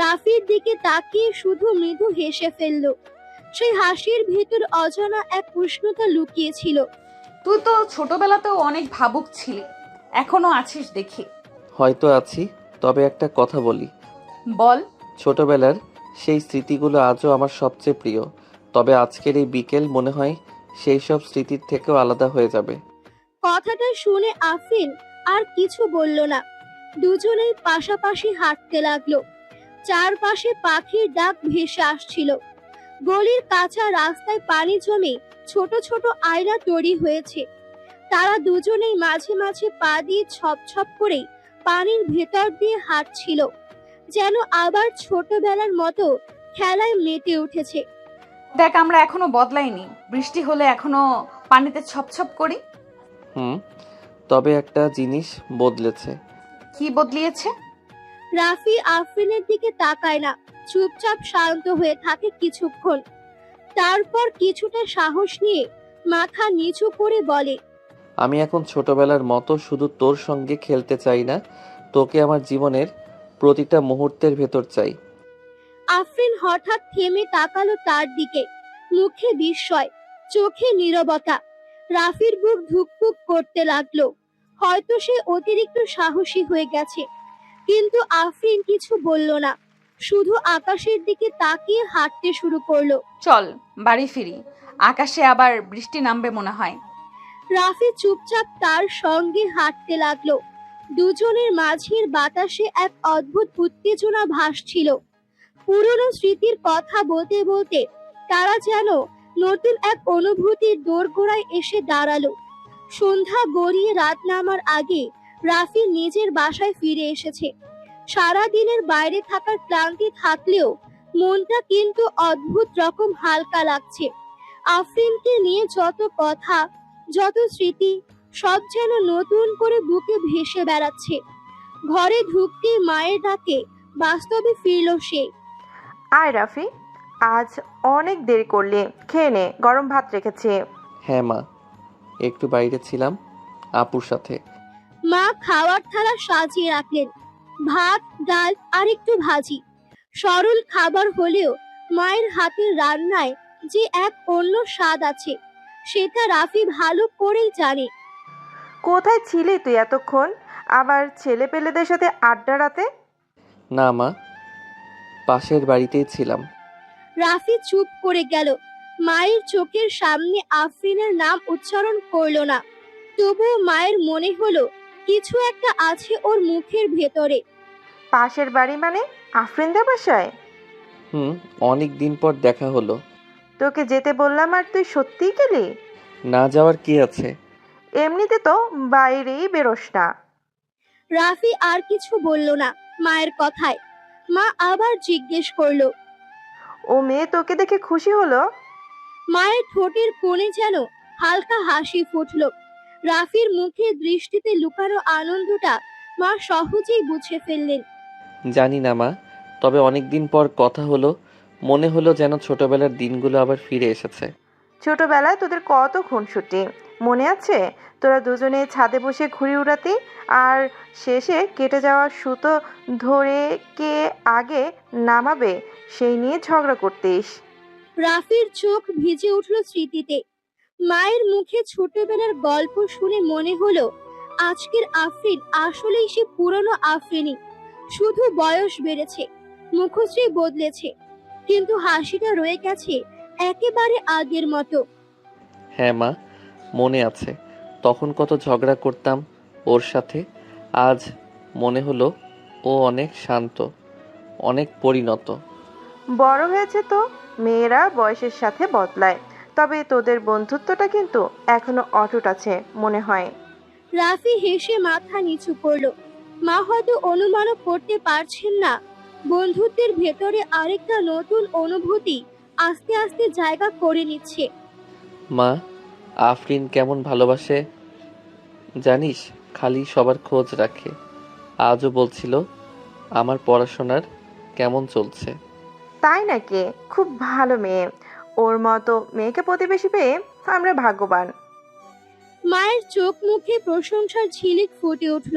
রাফির দিকে তাকিয়ে শুধু মৃদু হেসে ফেলল। সেই হাসির ভেতর অজানা এক উষ্ণতা লুকিয়েছিল। তুই তো ছোটবেলাতেও অনেক ভাবুক ছিলি, এখনো আছিস দেখি। হয়তো আছি, তবে একটা কথা বলি। বল। ছোটবেলার সেই স্মৃতিগুলো আজও আমার সবচেয়ে প্রিয়। তবে আজকের এই বিকেল মনে হয় সেই সব স্মৃতির থেকেও আলাদা হয়ে যাবে। কথাটা শুনে আফরিন আর কিছু বলল না। দুজনেই পাশাপাশি হাঁটতে লাগলো। চারপাশে পাখির ডাক ভেসে আসছিল। গলির কাঁচা রাস্তায় পানি জমে ছোট ছোট আয়না তৈরি হয়েছে। তারা দুজনেই মাঝে মাঝে পা দিয়ে ছপ ছপ করে পানির ভেতর দিয়ে হাঁটছিল, যেন আবার ছোটবেলার মতো খেলায় মেতে উঠেছে। দেখ, আমরা এখনো বদলাইনি। বৃষ্টি হলে এখনো পানিতে ছপছপ করি। তবে একটা জিনিস বদলেছে। কি বদলিয়েছে? রাফি আফরিনের দিকে তাকায় না, চুপচাপ শান্ত হয়ে থাকে কিছুক্ষণ। তারপর কিছুটা সাহস নিয়ে মাথা নিচু করে বলে, আমি এখন ছোটবেলার মতো শুধু তোর সঙ্গে খেলতে চাই না, তোকে আমার জীবনের প্রতিটা মুহূর্তের ভেতর চাই। আফরিন হঠাৎ থেমে তাকালো তার দিকে, মুখে বিস্ময়, চোখে নীরবতা। রাফির বুক ধুকপুক করতে লাগলো। হয়তো সে অতিরিক্ত সাহসী হয়ে গেছে। কিন্তু আফরিন কিছু বলল না, শুধু আকাশের দিকে তাকিয়ে হাঁটতে শুরু করলো। চল বাড়ি ফিরি, আকাশে আবার বৃষ্টি নামবে মনে হয়। রাফি চুপচাপ তার সঙ্গে হাঁটতে লাগলো। দুজনের মাঝের বাতাসে এক অদ্ভুত উত্তেজনা ভাসছিল। পুরনো স্মৃতির কথা বলতে বলতে তারা যেন নতুন এক অনুভূতির দোরগোড়ায় এসে দাঁড়ালো। সন্ধ্যা গড়িয়ে রাত নামার আগে রাফি নিজের বাসায় ফিরে এসেছে। সারা দিনের বাইরে থাকার ক্লান্তি থাকলেও মনটা কিন্তু অদ্ভুত রকম হালকা লাগছে। আফরিনকে নিয়ে যত কথা, যত স্মৃতি, সব যেন নতুন করে বুকে ভেসে বেড়াচ্ছে। ঘরে ঢুকতে মায়ের ডাকে বাস্তবে ফিরল সে। আয় রাফি, আজ অনেক দেরি করলি, খেয়ে নে, গরম ভাত রেখেছি। হ্যাঁ মা, একটু বাইরে ছিলাম আপুর সাথে। মা খাওয়ার থালা সাজিয়ে রাখলেন, ভাত, ডাল আর একটু ভাজি। সরল খাবার হলেও মায়ের হাতের রান্নায় যে এক অন্য স্বাদ আছে, সেটা রাফি ভালো করেই জানে। কোথায় ছিলি তুই এতক্ষণ? আবার ছেলে পেলেদের সাথে আড্ডা রাতে? না মা, পাশের বাড়িতেই ছিলাম। রাফি চুপ করে গেল। মায়ের চোখের সামনে আফরিনের নাম উচ্চারণ করলো না, তবুও মায়ের মনে হলো কিছু একটা আছে ওর মুখের ভেতরে। পাশের বাড়ি মানে আফরিনদের বাসায়? অনেক দিন পর দেখা হলো। তোকে যেতে বললাম আর তুই সত্যিই গেলি? না যাওয়ার কি আছে? এমনিতে তো বাইরেই বেরোস না। রাফি আর কিছু বলল না মায়ের কথায়। মা আবার জিজ্ঞেস করলো, ও মেয়ে তোকে দেখে খুশি হলো? মায়ের ঠোঁটের কোণে যেন হালকা হাসি ফুটল। রাফির মুখে দৃষ্টিতে লুকানো আনন্দটা মা সহজেই বুঝে ফেললেন। জানি না মা, তবে অনেকদিন পর কথা হলো, মনে হলো যেন ছোটবেলার দিনগুলো আবার ফিরে এসেছে। ছোটবেলায় তোদের কত খুনসুটি মনে আছে? তোরা দুজনে ছাদে বসে ঘুড়ি উড়াতি, আর শেষে কেটে যাওয়া সুতো ধরে কে আগে নামাবে সেই নিয়ে ঝগড়া করতিস। রাফির চোখ ভিজে উঠল স্মৃতিতে। মায়ের মুখে ছোটবেলার গল্প শুনে মনে হলো আজকের আফরিন আসলেই সে পুরনো আফরিনই। শুধু বয়স বেড়েছে, মুখশ্রী বদলেছে, কিন্তু হাসিটা রয়ে গেছে একেবারে আগের মতো। হ্যাঁ মা, মনে আছে তখন কত ঝগড়া করতাম ওর সাথে। আজ মনে হলো ও অনেক শান্ত, অনেক পরিণত। বড় হয়েছে তো, মেয়েরা বয়সের সাথে বদলায়, তবে তোদের বন্ধুত্বটা কিন্তু এখনো অটুট আছে মনে হয়। রাফি হেসে মাথা নিচু করলো। মা হয়তো অনুমানও করতে পারছেন না বন্ধুত্বের ভেতরে আরেকটা নতুন অনুভূতি আস্তে আস্তে জায়গা করে নিচ্ছে। মা, আফরিন কেমন ভালোবাসে জানিস? খালি সবার খোঁজ রাখে। আজও বলছিল আমার পড়াশোনার কেমন চলছে। তাই নাকি? খুব ভালো মেয়ে। ওর মতো মেয়েকে প্রতিবেশী পেয়ে আমরা ভাগ্যবান। মায়ের চোখ মুখে প্রশংসার ঝিলিক ফুটে উঠল।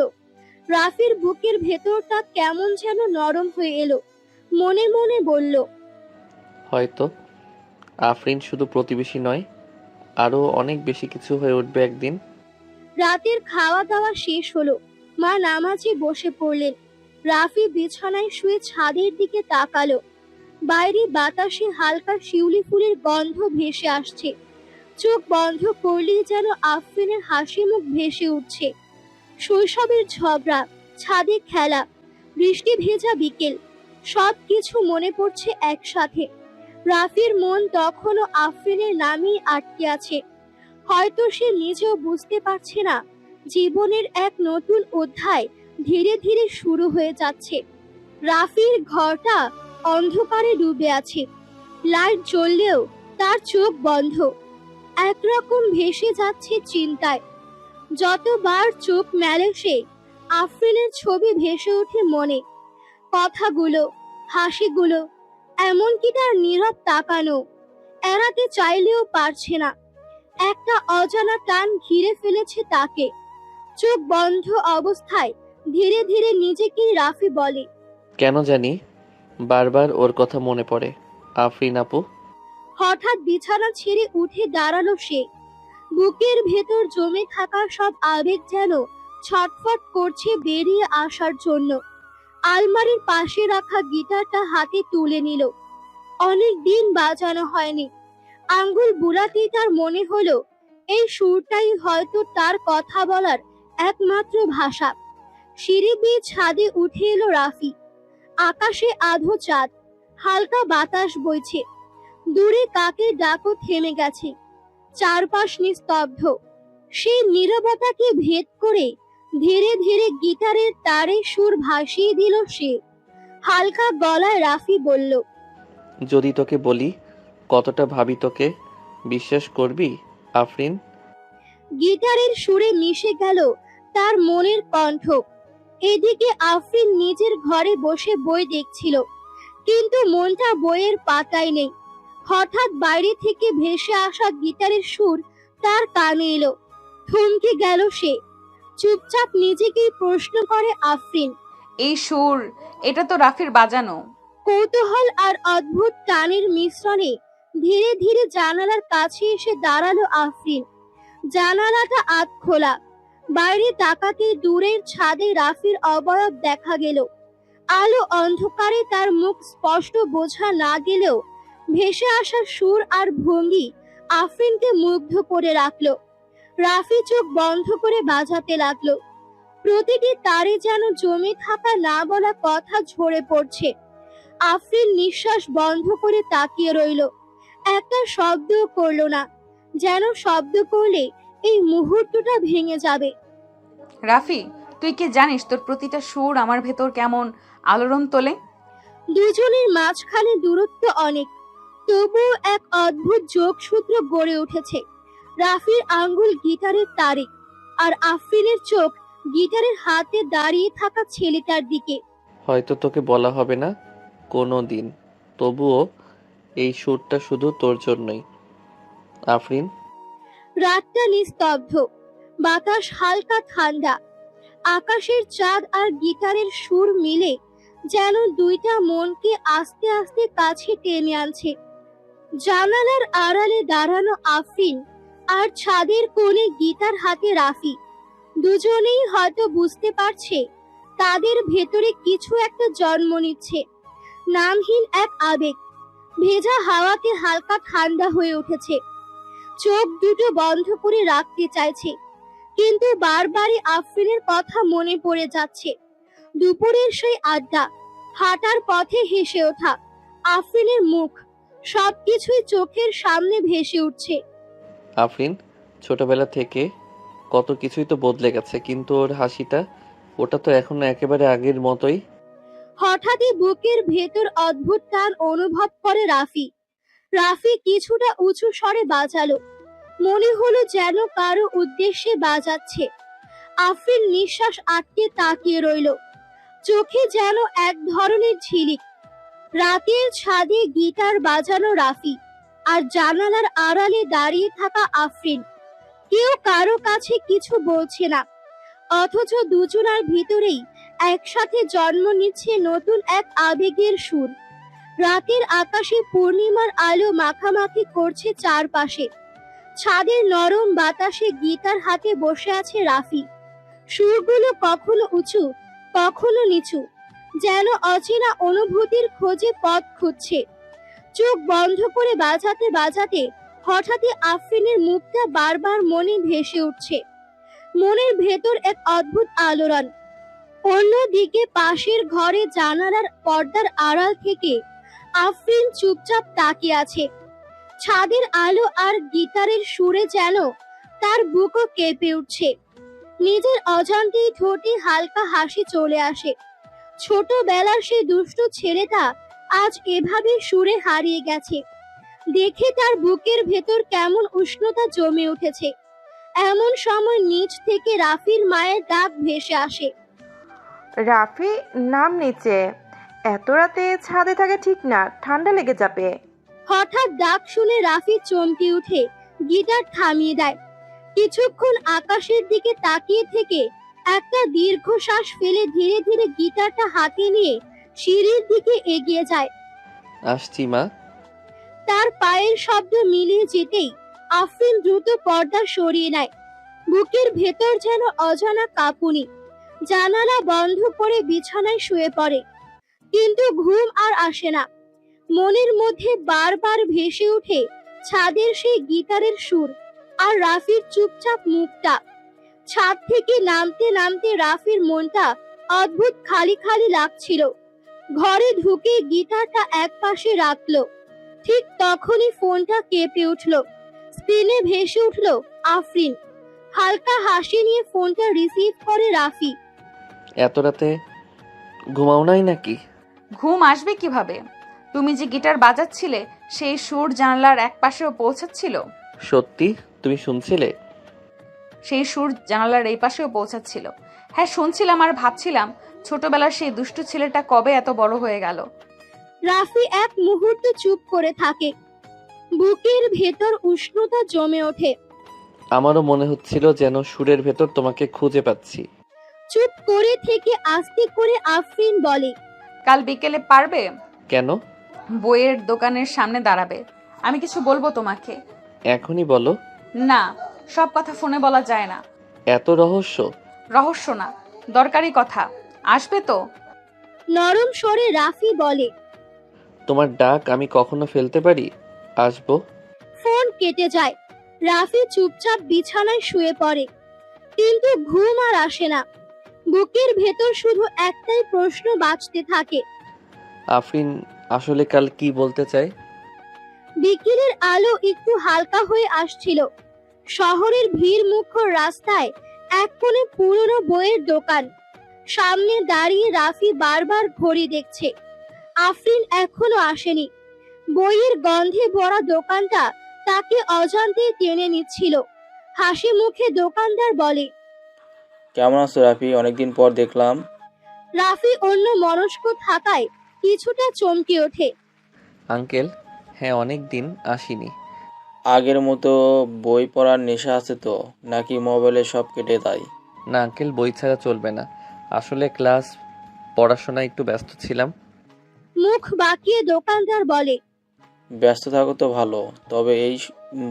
রাফির বুকের ভেতরটা কেমন যেন নরম হয়ে এলো। মনে মনে বলল, হয়তো আফরিন শুধু প্রতিবেশী নয়, আরো অনেক বেশি কিছু হয়ে উঠবে একদিন। রাতের খাওয়া দাওয়া শেষ হলো। মা নামাজে বসে পড়লেন। রাফি বিছানায় শুয়ে ছাদের দিকে তাকালো। বাইরে বাতাসে হালকা শিউলি ফুলের গন্ধ ভেসে আসছে। চোখ বন্ধ করলেই যেন আফরিনের হাসি মুখ ভেসে উঠছে। শৈশবের ঝগড়া, ছাদে খেলা, বৃষ্টি ভেজা বিকেল, সবকিছু মনে পড়ছে একসাথে। রাফির মন তখনও আফরিনের নামেই আটকে আছে। হয়তো সে নিজেও বুঝতে পারছে না, জীবনের এক নতুন অধ্যায় ধীরে ধীরে শুরু হয়ে যাচ্ছে। রাফির ঘরটা অন্ধকারে ডুবে আছে। লাইট জ্বললেও তার চোখ বন্ধ, একরকম ভেসে যাচ্ছে চিন্তায়। যতবার চোখ মেলে সে, আফরিনের ছবি ভেসে ওঠে মনে। কথাগুলো, হাসিগুলো, এমনকি তার নীরব তাকানো। এড়াতে চাইলেও পারছে না। একটা অজানা টান ঘিরে ফেলেছে তাকে। চোখ বন্ধ অবস্থায় ধীরে ধীরে নিজেকেই রাফি বলে, কেন জানি বারবার ওর কথা মনে পড়ে। আফরিন আপু। হঠাৎ বিছানা ছেড়ে উঠে দাঁড়ালো সে। বুকের ভেতর জমে থাকা সব আবেগ যেন ছটফট করছে বেরিয়ে আসার জন্য। আলমারির পাশে রাখা গিটারটা হাতে তুলে নিল। অনেক দিন বাজানো হয়নি। আঙ্গুল বুলাতেই তার মনে হলো এই সুরটাই হয়তো তার কথা বলার একমাত্র ভাষা। সিঁড়ি বেয়ে ছাদে উঠে এলো রাফি। আকাশে আধো চাঁদ, হালকা বাতাস বইছে। দূরে কাকের ডাকও থেমে গেছে। চারপাশ নিস্তব্ধ। সেই নীরবতাকে ভেদ করে ধীরে ধীরে গিটারের তারে সুর ভাসিয়ে দিল সে। হালকা গলায় রাফি বলল, যদি তোকে বলি কতটা ভাবি তোকে, বিশ্বাস করবি আফরিন? গিটারের সুরে মিশে গেল তার মনের কণ্ঠ। এদিকে আফরিন নিজের ঘরে বসে বই দেখছিল, কিন্তু মনটা বইয়ের পাতায় নেই। হঠাৎ বাইরে থেকে ভেসে আসা গিটারের সুর তার কানে এলো। থমকে গেল সে। চুপচাপ নিজেকেই প্রশ্ন করে আফরিন, এই সুর, এটা তো রাফির বাজানো। কৌতূহল আর অদ্ভুত টানের মিশ্রণে ধীরে ধীরে জানালার কাছে এসে দাঁড়ালো আফরিন। জানালাটা আধ খোলা। বাইরে তাকাতে দূরের ছাদে রাফির অবয়ব দেখা গেল। আলো অন্ধকারে তার মুখ স্পষ্ট বোঝা না গেলেও ভেসে আসা সুর আর ভঙ্গি আফরিনকে মুগ্ধ করে রাখলো। রাফি চোখ বন্ধ করে বাজাতে লাগলো। প্রতিটি তারে যেন জমে থাকা না বলা কথা ঝরে পড়ছে। আফরিন নিঃশ্বাস বন্ধ করে তাকিয়ে রইল। একটা শব্দও করলো না, যেন শব্দ করলে এই মুহূর্তটা ভেঙে যাবে। রাফি, তুই কি জানিস তোর প্রতিটা সুর আমার ভেতর কেমন আলোড়ন তোলে? দুজনের মাঝখানে দূরত্ব অনেক, তবুও এক অদ্ভুত যোগসূত্র গড়ে উঠেছে। রাফির আঙ্গুল গিটারের তারে, আর আফরিনের চোখ গিটারের হাতে দাঁড়িয়ে থাকা ছেলেটার দিকে। হয়তো তোকে বলা হবে না কোনো দিন, তবুও এই সুরটা শুধু তোর জন্যই আফরিন। রাতটা নিস্তব্ধ, বাতাস হালকা ঠান্ডা। আকাশের চাঁদ আর গিটারের সুর মিলে যেন দুইটা মনকে আস্তে আস্তে কাছে টেনে আনছে। জানালার আড়ালে দাঁড়ানো আফরিন আর ছাদের কোণে গিটার হাতে রাফি। দুজনেই হয়তো বুঝতে পারছে তাদের ভেতরে কিছু একটা জন্ম নিচ্ছে। নামহীন এক আবেগ ভেজা হাওয়াতে হালকা ঠান্ডা হয়ে উঠেছে। চোখ দুটো বন্ধ করে রাখতে চাইছে, কিন্তু বারবারই আফরিনের কথা মনে পড়ে যাচ্ছে। দুপুরের সেই আড্ডা, হাঁটার পথে হেসে ওঠা, আফরিনের মুখ, সবকিছুই চোখের সামনে ভেসে উঠছে। আফরিন ছোটবেলা থেকে কত কিছুই তো বদলে গেছে, কিন্তু ওর হাসিটা, ওটা তো এখনো একেবারে আগের মতোই। হঠাৎই বুকের ভেতর অদ্ভুত টান অনুভব করে রাফি। রাফি কিছুটা উঁচু স্বরে বাজালো, মনে হলো যেন কারো উদ্দেশ্যে বাজাচ্ছে। আফরিন নিঃশ্বাস আটকে তাকিয়ে রইল। চোখে যেন এক ধরনের ঝিলিক। রাতের ছাদে গিটার বাজানো রাফি, আর জানালার আড়ালে দাঁড়িয়ে থাকা আফরিন। কেউ কারো কাছে কিছু বলছে না, অথচ দুজনার ভিতরেই একসাথে জন্ম নিচ্ছে নতুন এক আবেগের সুর। রাতের আকাশে পূর্ণিমার আলো মাখামাখি করছে চারপাশে। ছাদের নরম বাতাসে গিটার হাতে বসে আছে রাফি। সুরগুলো কখনো উঁচু, কখনো নিচু, যেন অচেনা অনুভূতির খোঁজে পথ খুঁজছে। চোখ বন্ধ করে বাজাতে বাজাতে হঠাৎই আফরিনের মুখটা বারবার মনে ভেসে উঠছে। মনের ভেতর এক অদ্ভুত আলোড়ন। অন্যদিকে পাশের ঘরে জানালার পর্দার আড়াল থেকে আফরিন চুপচাপ তাকিয়ে আছে। ছাদের আলো আর গিটারের সুরে যেন তার বুকও কেঁপে উঠছে। নিজের অজান্তেই ঠোঁটে হালকা হাসি চলে আসে। ছোটবেলার সেই দুষ্টু ছেলেটা আজ এভাবে সুরে হারিয়ে গেছে। দেখে তার বুকের ভেতর কেমন উষ্ণতা জমে উঠেছে। এমন সময় নিচ থেকে রাফির মায়ের ডাক ভেসে আসে। রাফি, নাম নিচে। এত রাতে ছাদে থাকা ঠিক না, ঠান্ডা লেগে যাবে। হঠাৎ ডাক শুনে রাফি চমকে উঠে গিটার থামিয়ে দেয়। কিছুক্ষণ আকাশের দিকে তাকিয়ে থেকে একটা দীর্ঘশ্বাস ফেলে ধীরে ধীরে গিটারটা হাতে নিয়ে সিঁড়ির দিকে এগিয়ে যায়। আসছি মা। তার পায়ের শব্দ মিলিয়ে যেতেই আফরিন দ্রুত পর্দা সরিয়ে নেয়। বুকের ভেতর যেন অজানা কাঁপুনি। জানালা বন্ধ করে বিছানায় শুয়ে পড়ে, কিন্তু ঘুম আর আসে না। মনের মধ্যে বারবার ভেসে ওঠে ছাদের সেই গিটারের সুর আর রাফির চুপচাপ মুখটা। ছাদ থেকে নামতে নামতে রাফির মনটা অদ্ভুত খালি খালি লাগছিল। ঘরে ঢুকে গিটারটা একপাশে রাখলো। ঠিক তখনই ফোনটা কেঁপে উঠলো। স্ক্রিনে ভেসে উঠলো আফরিন। হালকা হাসি নিয়ে ফোনটা রিসিভ করে রাফি। এত রাতে ঘুমাও নাই নাকি? ঘুম আসবে কিভাবে? তুমি যে গিটার বাজাচ্ছিলে সেই সুর জানালার একপাশেও পৌঁছাচ্ছিল। সত্যি? তুমি শুনছিলে? সেই সুর জানালার এই পাশেও পৌঁছাচ্ছিল। হ্যাঁ, শুনছিলাম আর ভাবছিলাম ছোটবেলার সেই দুষ্টু ছেলেটা কবে এত বড় হয়ে গেল। রাফি এক মুহূর্ত চুপ করে থাকে। বুকের ভেতর উষ্ণতা জমে ওঠে। আমারও মনে হচ্ছিল যেন সুরের ভেতর তোমাকে খুঁজে পাচ্ছি। চুপ করে থেকে আস্তে করে আফরিন বলে, কাল বিকেলে পারবে? কেন? বইয়ের দোকানের সামনে দাঁড়াবে। আমি কিছু বলবো তোমাকে। এখনই বলো। না, সব কথা ফোনে বলা যায় না। এত রহস্য? রহস্য না, দরকারি কথা। আসবে তো? নরম স্বরে রাফি বলে। তোমার ডাক আমি কখনো ফেলতে পারি? আসবো। ফোন কেটে যায়। রাফি চুপচাপ বিছানায় শুয়ে পড়ে, কিন্তু ঘুম আর আসে না। বুকের ভেতর শুধু একটাই প্রশ্ন বাজতে থাকে। আফরিন আসলে কাল কি বলতে চায়? বিকেলের আলো একটু হালকা হয়ে আসছিল। শহরের ভিড় মুখর রাস্তায় এক কোণে পুরনো বইয়ের দোকান। সামনে দাঁড়িয়ে রাফি বারবার ঘড়ি দেখছে। আফরিন এখনো আসেনি। বইয়ের গন্ধে ভরা দোকানটা তাকে অজান্তেই টেনে নিচ্ছিল। হাসি মুখে দোকানদার বলে, কেমন আছো রাফি? অনেকদিন পর দেখলাম। রাফি অন্য মনস্ক থাকায় কিছুটা চমকে ওঠে। আঙ্কেল, হ্যাঁ অনেক দিন আসিনি। আগের মতো বই পড়ার নেশা আছে তো, নাকি মোবাইলে সব কেটে দেয়? না আঙ্কেল, বই ছাড়া চলবে না। আসলে ক্লাস পড়াশোনায় একটু ব্যস্ত ছিলাম। মুখ বাঁকিয়ে দোকানদার বলে, ব্যস্ত থাকো তো ভালো, তবে এই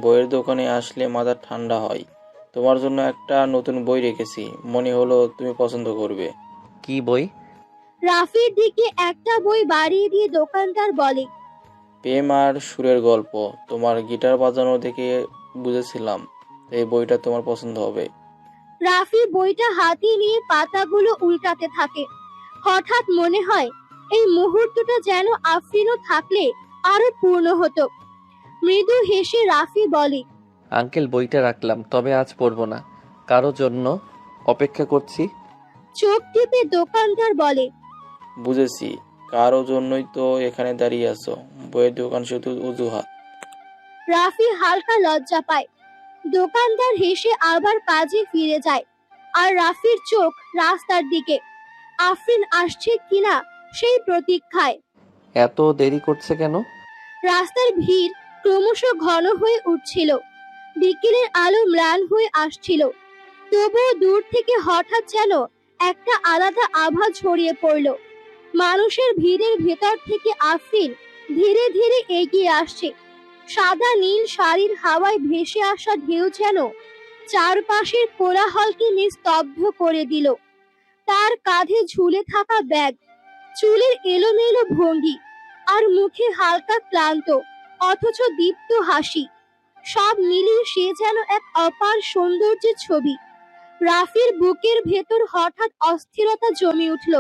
বইয়ের দোকানে আসলে মাথা ঠান্ডা হয়। তোমার জন্য একটা নতুন বই রেখেছি, মনে হলো তুমি পছন্দ করবে। কি বই? রাফির দিকে একটা বই বাড়িয়ে দিয়ে দোকানদার বলে, প্রেম আর সুরের গল্প। তোমার গিটার বাজানো দেখে বুঝেছিলাম এই বইটা তোমার পছন্দ হবে। রাফি বইটা হাতে নিয়ে পাতাগুলো উল্টাতে থাকে। হঠাৎ মনে হয় এই মুহূর্তটা যেন আফরিনও থাকলে আরো পূর্ণ হতো। মৃদু হেসে রাফি বলে, আঙ্কেল বইটা রাখলাম, তবে আজ পড়বো না। কারো জন্য অপেক্ষা করছি। চোখ টিপে দোকানদার বলে, বুঝেছি, কারো জন্যই তো এখানে দাঁড়িয়ে আছো। বইয়ের দোকান শুধু অজুহাত। রাফি হালকা লজ্জা পায়। দোকানদার হেসে আবার কাজে ফিরে যায়, আর রাফির চোখ রাস্তার দিকে। আফরিন আসছে কিনা সেই প্রতীক্ষায়। এত দেরি করছে কেন? রাস্তার ভিড় ক্রমশ ঘন হয়ে উঠছিল। বিকেলের আলো ম্লান হয়ে আসছিল। তবুও দূর থেকে হঠাৎ যেন একটা আলাদা আভা ছড়িয়ে পড়ল। মানুষের ভিড়ের ভেতর থেকে আফরিন ধীরে ধীরে এগিয়ে আসছে। সাদা নীল শাড়ির হাওয়ায় ভেসে আসা ঢেউ যেন চারপাশের কোলাহলকে নিস্তব্ধ করে দিল। তার কাঁধে ঝুলে থাকা ব্যাগ, চুলের এলোমেলো ভঙ্গি আর মুখে হালকা ক্লান্ত অথচ দীপ্ত হাসি, সব মিলিয়ে সে যেন এক অপার সৌন্দর্যের ছবি। রাফির বুকের ভেতর হঠাৎ অস্থিরতা জমে উঠল।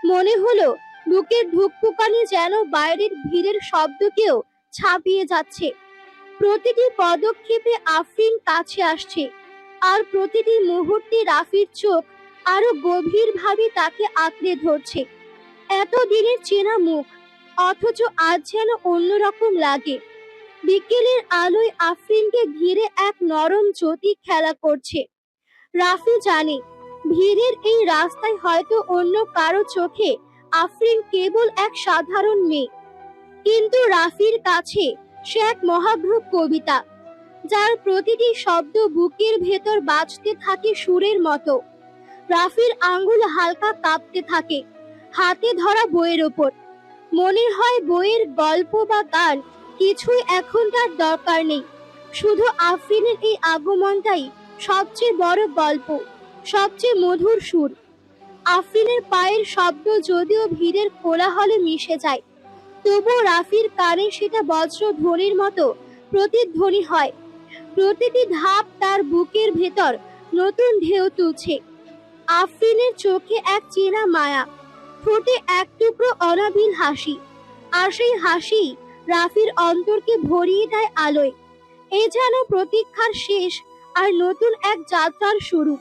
মনে হলো বুকের ধুকপুকানি যেন বাইরের ভিড়ের শব্দকেও ছাপিয়ে যাচ্ছে। প্রতিটি পদক্ষেপে আফরিন কাছে আসছে, আর প্রতিটি মুহূর্তে রাফির চোখ আরো গভীরভাবে তাকে আঁকড়ে ধরছে। এতদিনের চেনা মুখ, অথচ আজ যেন অন্যরকম লাগে। বিকেলের আলোয় আফরিনকে ঘিরে এক নরম জ্যোতি খেলা করছে। রাফি জানে ভিড়ের এই রাস্তায় হয়তো অন্য কারো চোখে আফরিন কেবল এক সাধারণ মেয়ে, কিন্তু রাফির কাছে সে এক মহাগ্রহ কবিতা, যার প্রতিটি শব্দ বুকের ভেতর বাজতে থাকে সুরের মতো। রাফির আঙ্গুল হালকা কাঁপতে থাকে হাতে ধরা বইয়ের ওপর। মনে হয় বইয়ের গল্প বা গান কিছুই এখন তার দরকার নেই, শুধু আফরিনের এই আগমনটাই সবচেয়ে বড় গল্প, সবচেয়ে মধুর সুর। আফরিনের পায়ের শব্দ যদিও ভিড়ের কোলাহলে মিশে যায়, তবুও রাফির কানে সেটা বজ্রধ্বনির মতো প্রতিধ্বনি হয়। প্রতিটি ধাপ তার বুকের ভেতর নতুন ঢেউ তুলছে। আফরিনের চোখে এক চেনা মায়া, ঠোঁটে এক টুকরো অনাবিল হাসি, আর সেই হাসি রাফির অন্তরকে ভরিয়ে দেয় আলোয়। এ যেন প্রতীক্ষার শেষ আর নতুন এক যাত্রার শুরু।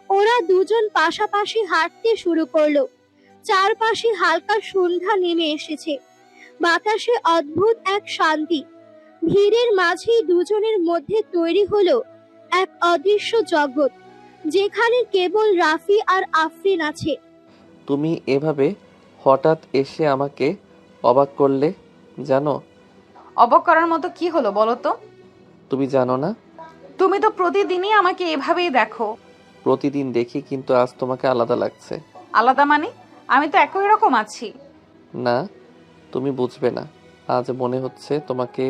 ওরা দুজন পাশাপাশি হাঁটতে শুরু করলো। চারপাশে হালকা সন্ধ্যা নেমে এসেছে, বাতাসে অদ্ভুত এক শান্তি। ভিড়ের মাঝেই দুজনের মধ্যে তৈরি হলো এক অদৃশ্য জগৎ, যেখানে কেবল রাফি আর আফরিন আছে। তুমি এভাবে হঠাৎ এসে আমাকে অবাক করলে, জানো? অবাক করার মতো কি হলো বলো তো? তুমি জানো না? তুমি তো প্রতিদিনই আমাকে এভাবেই দেখো। প্রতিদিন দেখি, কিন্তু আজ তোমাকে আলাদা লাগছে। আলাদা মানে? আমি তো একই রকম আছি। না, তুমি বুঝবে না। আজ মনে হচ্ছে তোমাকে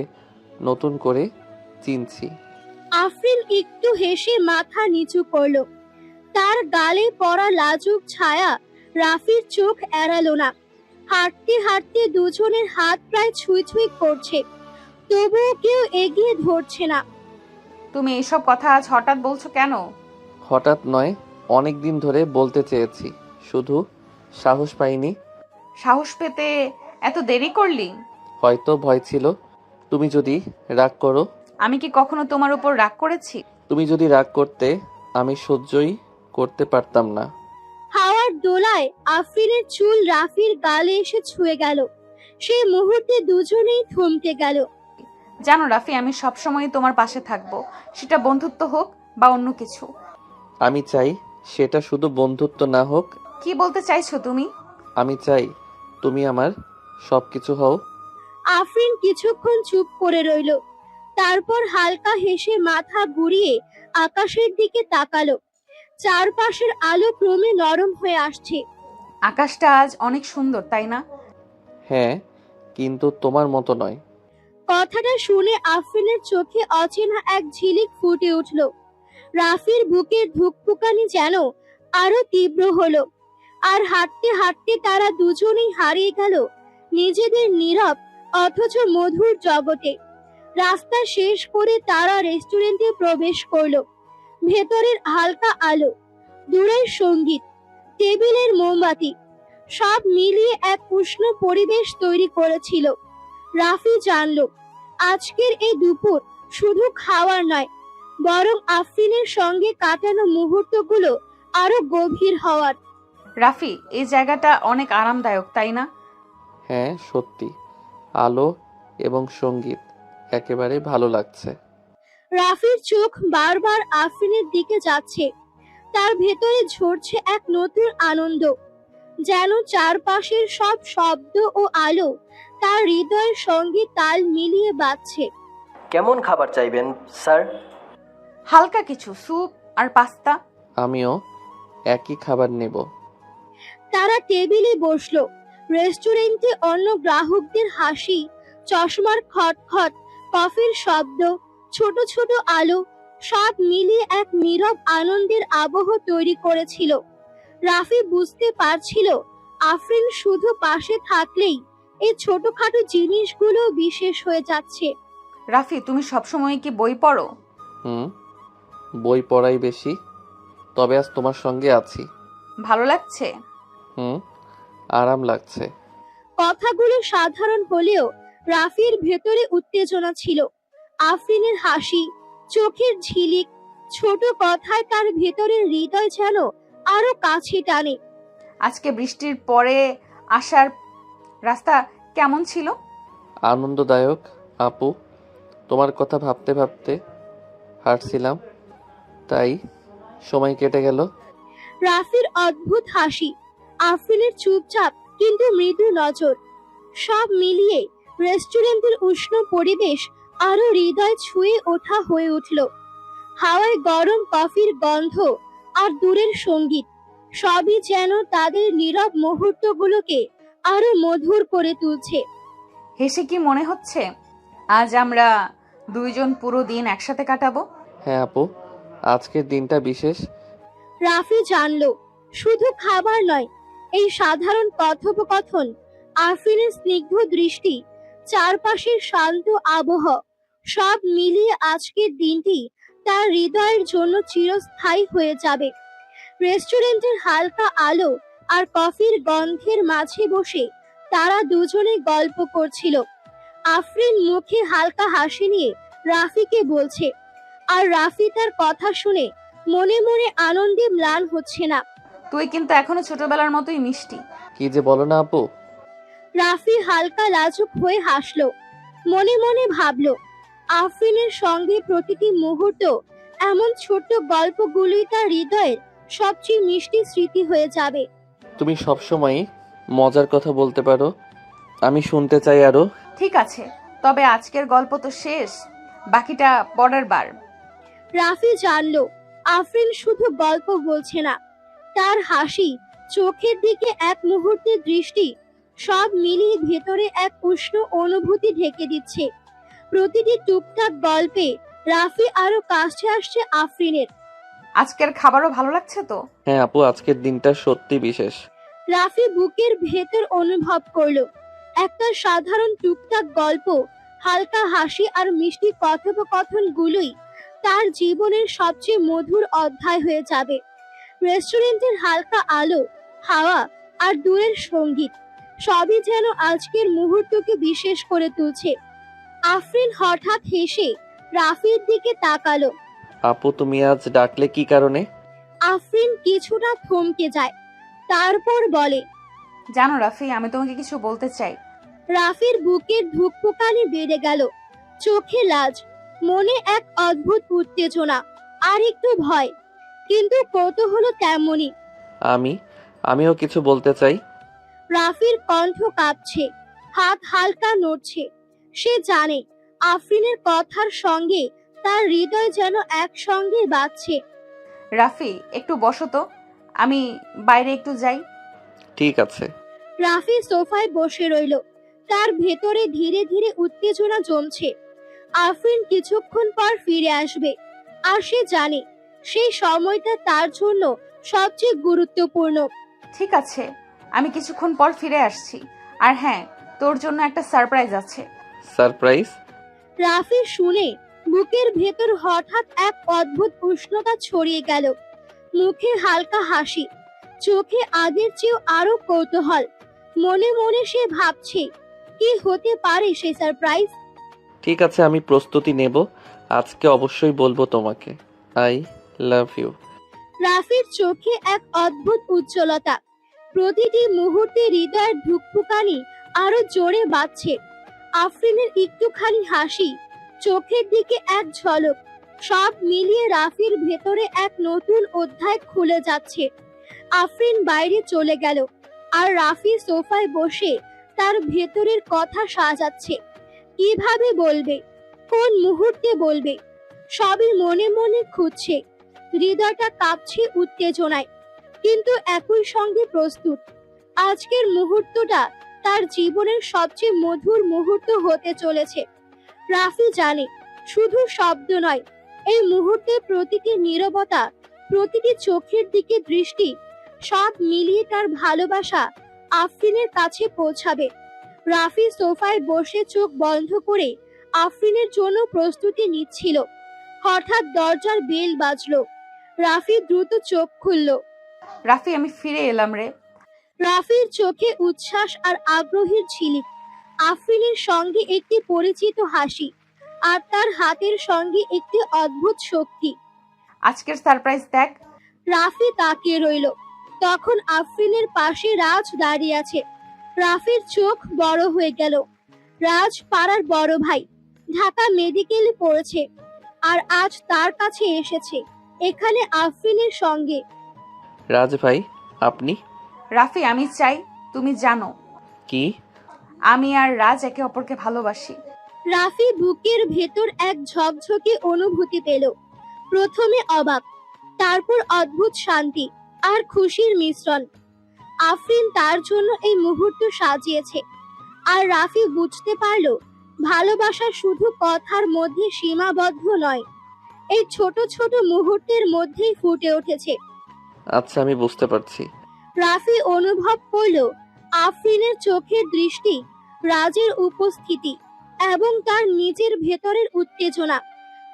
নতুন করে চিনছি। আফরিন একটু হেসে মাথা নিচু করলো। তার গালে পড়া লাজুক ছায়া রাফির চোখ এড়ালো না। হাঁটতে হাঁটতে দুজনের হাত প্রায় ছুঁই ছুঁই করছে, তবুও কেউ এগিয়ে ধরছে না। তুমি এসব কথা আজ হঠাৎ বলছো কেন? হঠাৎ নয়, অনেক দিন ধরে বলতে চেয়েছি, শুধু সাহস পাইনি। সাহস পেতে এত দেরি করলি? হয়তো ভয় ছিল, তুমি যদি রাগ করো। আমি কি কখনো তোমার উপর রাগ করেছি? তুমি যদি রাগ করতে, আমি সহ্যই করতে পারতাম না। হাওয়ার দোলায় আফরিনের চুল রাফির গালে এসে ছুঁয়ে গেল। সেই মুহূর্তে দুজনেই থমকে গেল। জানো রাফি, আমি সবসময় তোমার পাশে থাকবো, সেটা বন্ধুত্ব হোক বা অন্য কিছু। আমি চাই সেটা শুধু বন্ধুত্ব না হোক। কি বলতে চাইছো তুমি? আমি চাই তুমি আমার সবকিছু হও। আফরিন কিছুক্ষণ চুপ করে রইল, তারপর হালকা হেসে মাথা ঘুরিয়ে আকাশের দিকে তাকালো। চারপাশের আলো ক্রমে নরম হয়ে আসছে। আকাশটা আজ অনেক সুন্দর, তাই না? হ্যাঁ, কিন্তু তোমার মতো নয়। কথাটা শুনে আফরিনের চোখে অচেনা এক ঝিলিক ফুটে উঠল। রাফির বুকের ধুকপুকানি যেন আরো তীব্র হলো। আর হাঁটতে হাঁটতে তারা দুজনেই হারিয়ে গেল নিজেদের নীরব অথচ মধুর জগতে। রাস্তা শেষ করে তারা রেস্টুরেন্টে প্রবেশ করলো। ভেতরের হালকা আলো, দূরের সঙ্গীত, টেবিলের মোমবাতি, সব মিলিয়ে এক উষ্ণ পরিবেশ তৈরি করেছিল। রাফি জানলো আজকের এই দুপুর শুধু খাওয়ার নয়, বরং আফরিনের সঙ্গে কাটানো মুহূর্তগুলো আরো গভীর হওয়ার। রাফি, এই জায়গাটা অনেক আরামদায়ক, তাই না? হ্যাঁ সত্যি, আলো এবং সঙ্গীত একেবারে ভালো লাগছে। রাফির চোখ বারবার আফরিনের দিকে যাচ্ছে। তার ভেতরে ঝরছে এক নতুন আনন্দ, যেন চারপাশের সব শব্দ ও আলো তার হৃদয়ের সঙ্গে তাল মিলিয়ে বাজছে। কেমন খাবার চাইবেন স্যার? হালকা কিছু স্যুপ আর পাস্তা। আমিও একই খাবার নেব। তারা টেবিলে বসলো। রেস্টুরেন্টে অন্য গ্রাহকদের হাসি, চশমার খটখট, কফির শব্দ, ছোট ছোট আলো, সব মিলিয়ে এক নীরব আনন্দের আবহ তৈরি করেছিল। রাফি বুঝতে পারছিল আফরিন শুধু পাশে থাকলেই এই ছোটখাটো জিনিসগুলো বিশেষ হয়ে যাচ্ছে। রাফি, তুমি সবসময় কি বই পড়ো? হুম, বই পড়াই বেশি, তবে আজ তোমার সঙ্গে আছি। ভালো লাগছে? হুম, আরাম লাগছে। কথাগুলো সাধারণ হলেও রাফির ভেতরে উত্তেজনা ছিল। আফরিনের হাসি, চোখের ঝিলিক, ছোট কথায় তার ভেতরের হৃদয় যেন আরো কাছে টানে। আজকে বৃষ্টির পরে আসার রাস্তা কেমন ছিল? আনন্দদায়ক আপু, তোমার কথা ভাবতে ভাবতে হাঁটছিলাম, তাই সময় কেটে গেল। রাফির অদ্ভুত হাসি, আফরিনের চুপচাপ কিন্তু মৃদু নজর, সব মিলিয়ে রেস্টুরেন্টের উষ্ণ পরিবেশ আরো হৃদয় ছুঁয়ে ওঠা হয়ে উঠল। হাওয়ায় গরম কফির গন্ধ আর দূরের সঙ্গীত সবই যেন তাদের নীরব মুহূর্তগুলোকে আরো মধুর করে তুলছে। হেসে কি মনে হচ্ছে আজ আমরা দুইজন পুরো দিন একসাথে কাটাবো? হ্যাঁ আপু, আজকের দিনটা বিশেষ। রাফি জানলো শুধু খাবার নয়, এই সাধারণ কথোপকথন, আফরিনের স্নিগ্ধ দৃষ্টি, চারপাশের শান্ত আবহ, সব মিলিয়ে আজকের দিনটি তার হৃদয়ের জন্য চিরস্থায়ী হয়ে যাবে। রেস্টুরেন্টের হালকা আলো আর কফির গন্ধের মাঝে বসে তারা দুজনে গল্প করছিল। আফরিন মুখে হালকা হাসি নিয়ে রাফিকে বলছে, আর রাফি তার কথা শুনে মনে মনে আনন্দে ম্লান হচ্ছে না। তুই কিন্তু এখনো ছোটবেলার মতোই মিষ্টি। কি যে বলো না আপু। রাফি হালকা লাজুক হয়ে হাসলো, মনে মনে ভাবলো আফরিনের সঙ্গে প্রতিটি মুহূর্ত, এমন ছোট্ট গল্পগুলোই তার হৃদয়ের সবচেয়ে মিষ্টি স্মৃতি হয়ে যাবে। তুমি সবসময়ই মজার কথা বলতে পারো, আমি শুনতে চাই আরো। ঠিক আছে, তবে আজকের গল্প তো শেষ, বাকিটা পরের বার। রাফি জানলো আফরিন শুধু গল্প বলছে না, তার হাসি, চোখের দিকে এক মুহূর্তের দৃষ্টি, সব মিলিয়ে ভেতরে এক উষ্ণ অনুভূতি ঢেকে দিচ্ছে। প্রতিটি টুকটাক গল্পে রাফি আরো কাছে আসছে আফরিনের। আজকের খাবারও ভালো লাগছে তো? হ্যাঁ আপু, আজকের দিনটা সত্যি বিশেষ। রাফি বুকের ভেতর অনুভব করলো একটা সাধারণ টুকটাক গল্প, হালকা হাসি আর মিষ্টি কথোপকথন গুলোই তার জীবনের সবচেয়ে মধুর অধ্যায় হয়ে যাবে। রেস্টুরেন্টের হালকা আলো, হাওয়া আর দূরের সঙ্গীত সবই যেন আজকের মুহূর্তকে বিশেষ করে তুলছে। আফরিন হঠাৎ হেসে রাফির দিকে তাকালো। আপু, তুমি আজ ডাকলে কি কারণে? আফরিন কিছুটা থমকে যায়, তারপর বলে, জানো রাফি, আমি তোমাকে কিছু বলতে চাই। রাফির বুকের ধুকপুকানি বেড়ে গেল, চোখে লাজ, মনে এক অদ্ভুত উত্তেজনা আর একটু ভয়, কিন্তু কৌতূহল তেমনই। আমিও কিছু বলতে চাই। রাফির কণ্ঠ কাঁপছে, হাত হালকা নড়ছে। সে জানে আফরিনের কথার সঙ্গে তার হৃদয় যেন একসঙ্গে বাজছে। রাফি, একটু বসো তো, আমি বাইরে একটু যাই। ঠিক আছে। রাফি সোফায় বসে রইল, তার ভেতরে ধীরে ধীরে উত্তেজনা জমছে। আফরিন কিছুক্ষণ পর ফিরে আসবে, আর সে জানে সেই সময়টা তার জন্য সবচেয়ে গুরুত্বপূর্ণ। ঠিক আছে, আমি কিছুক্ষণ পর ফিরে আসছি। আর হ্যাঁ, তোর জন্য একটা সারপ্রাইজ আছে। সারপ্রাইজ? রাফি শুনে বুকের ভেতর হঠাৎ এক অদ্ভুত উষ্ণতা ছড়িয়ে গেল। মুখে হালকা হাসি, চোখে আগের চেয়েও আরো কৌতূহল। মনে মনে সে ভাবছে কি হতে পারে সে সারপ্রাইজ। ঠিক আছে, আমি প্রস্তুতি নেব। আজকে অবশ্যই বলবো তোমাকে। I love you. রাফির চোখে এক অদ্ভুত উজ্জ্বলতা, প্রতিটি মুহূর্তে হৃদয়ের ধুকপুকানি আরো জোরে বাজছে। আফরিনের একটুখানি হাসি, চোখের দিকে এক ঝলক, সব মিলিয়ে রাফির ভেতরে এক নতুন অধ্যায় খুলে যাচ্ছে। আফরিন বাইরে চলে গেল, আর রাফি সোফায় বসে তার ভেতরের কথা সাজাচ্ছে। কিভাবে বলবে, কোন মুহূর্তে বলবে, সবই মনে মনে খুঁজছে। হৃদয়টা কাঁপছে উত্তেজনায়, কিন্তু একই সঙ্গে প্রস্তুত। আজকের মুহূর্তটা তার জীবনের সবচেয়ে মধুর মুহূর্ত হতে চলেছে। রাফি জানে শুধু শব্দ নয়, এই মুহূর্তে প্রতিটি নীরবতা, প্রতিটি চোখের দিকে দৃষ্টি, সব মিলিয়ে তার ভালোবাসা আফরিনের কাছে পৌঁছাবে। রাফি সোফায় বসে চোখ বন্ধ করে আফরিনের জন্য প্রস্তুতি নিচ্ছিল। হঠাৎ দরজার বেল বাজলো। রাফি দ্রুত চোখ খুলল। রাফি, আমি ফিরে এলাম রে। রাফির চোখে উচ্ছ্বাস আর আগ্রহের ঝিলিক। আফরিনের সঙ্গে একটি পরিচিত হাসি, আর তার হাতের সঙ্গে একটি অদ্ভুত শক্তি। আজকের সারপ্রাইজ দেখ। রাফি তাকিয়ে রইল। তখন আফরিনের পাশে রাজ দাঁড়িয়ে আছে। রাফির চোখ বড় হয়ে গেল। রাজ পাড়ার বড় ভাই, ঢাকা মেডিকেলে পড়েছে, আর আজ তার কাছে এসেছে, এখানে আফরিনের সঙ্গে। রাজ ভাই, আপনি? রাফি, আমি চাই তুমি জানো কি? আমি আর রাজ একে অপরকে ভালোবাসি। রাফি বুকের ভেতর এক ঝকঝকে অনুভূতি পেল। প্রথমে অবাক, তারপর অদ্ভুত শান্তি আর খুশির মিশ্রণ। আফরিন তার জন্য এই মুহূর্ত সাজিয়েছে, আর রাফি বুঝতে পারল ভালোবাসা শুধু কথার মধ্যে সীমাবদ্ধ নয়, এই ছোট ছোট মুহূর্তের মধ্যেই ফুটে উঠেছে। আচ্ছা, আমি বুঝতে পারছি। রাফি অনুভব করল আফরিনের চোখের দৃষ্টি, রাজের উপস্থিতি এবং তার নিজের ভেতরের উত্তেজনা,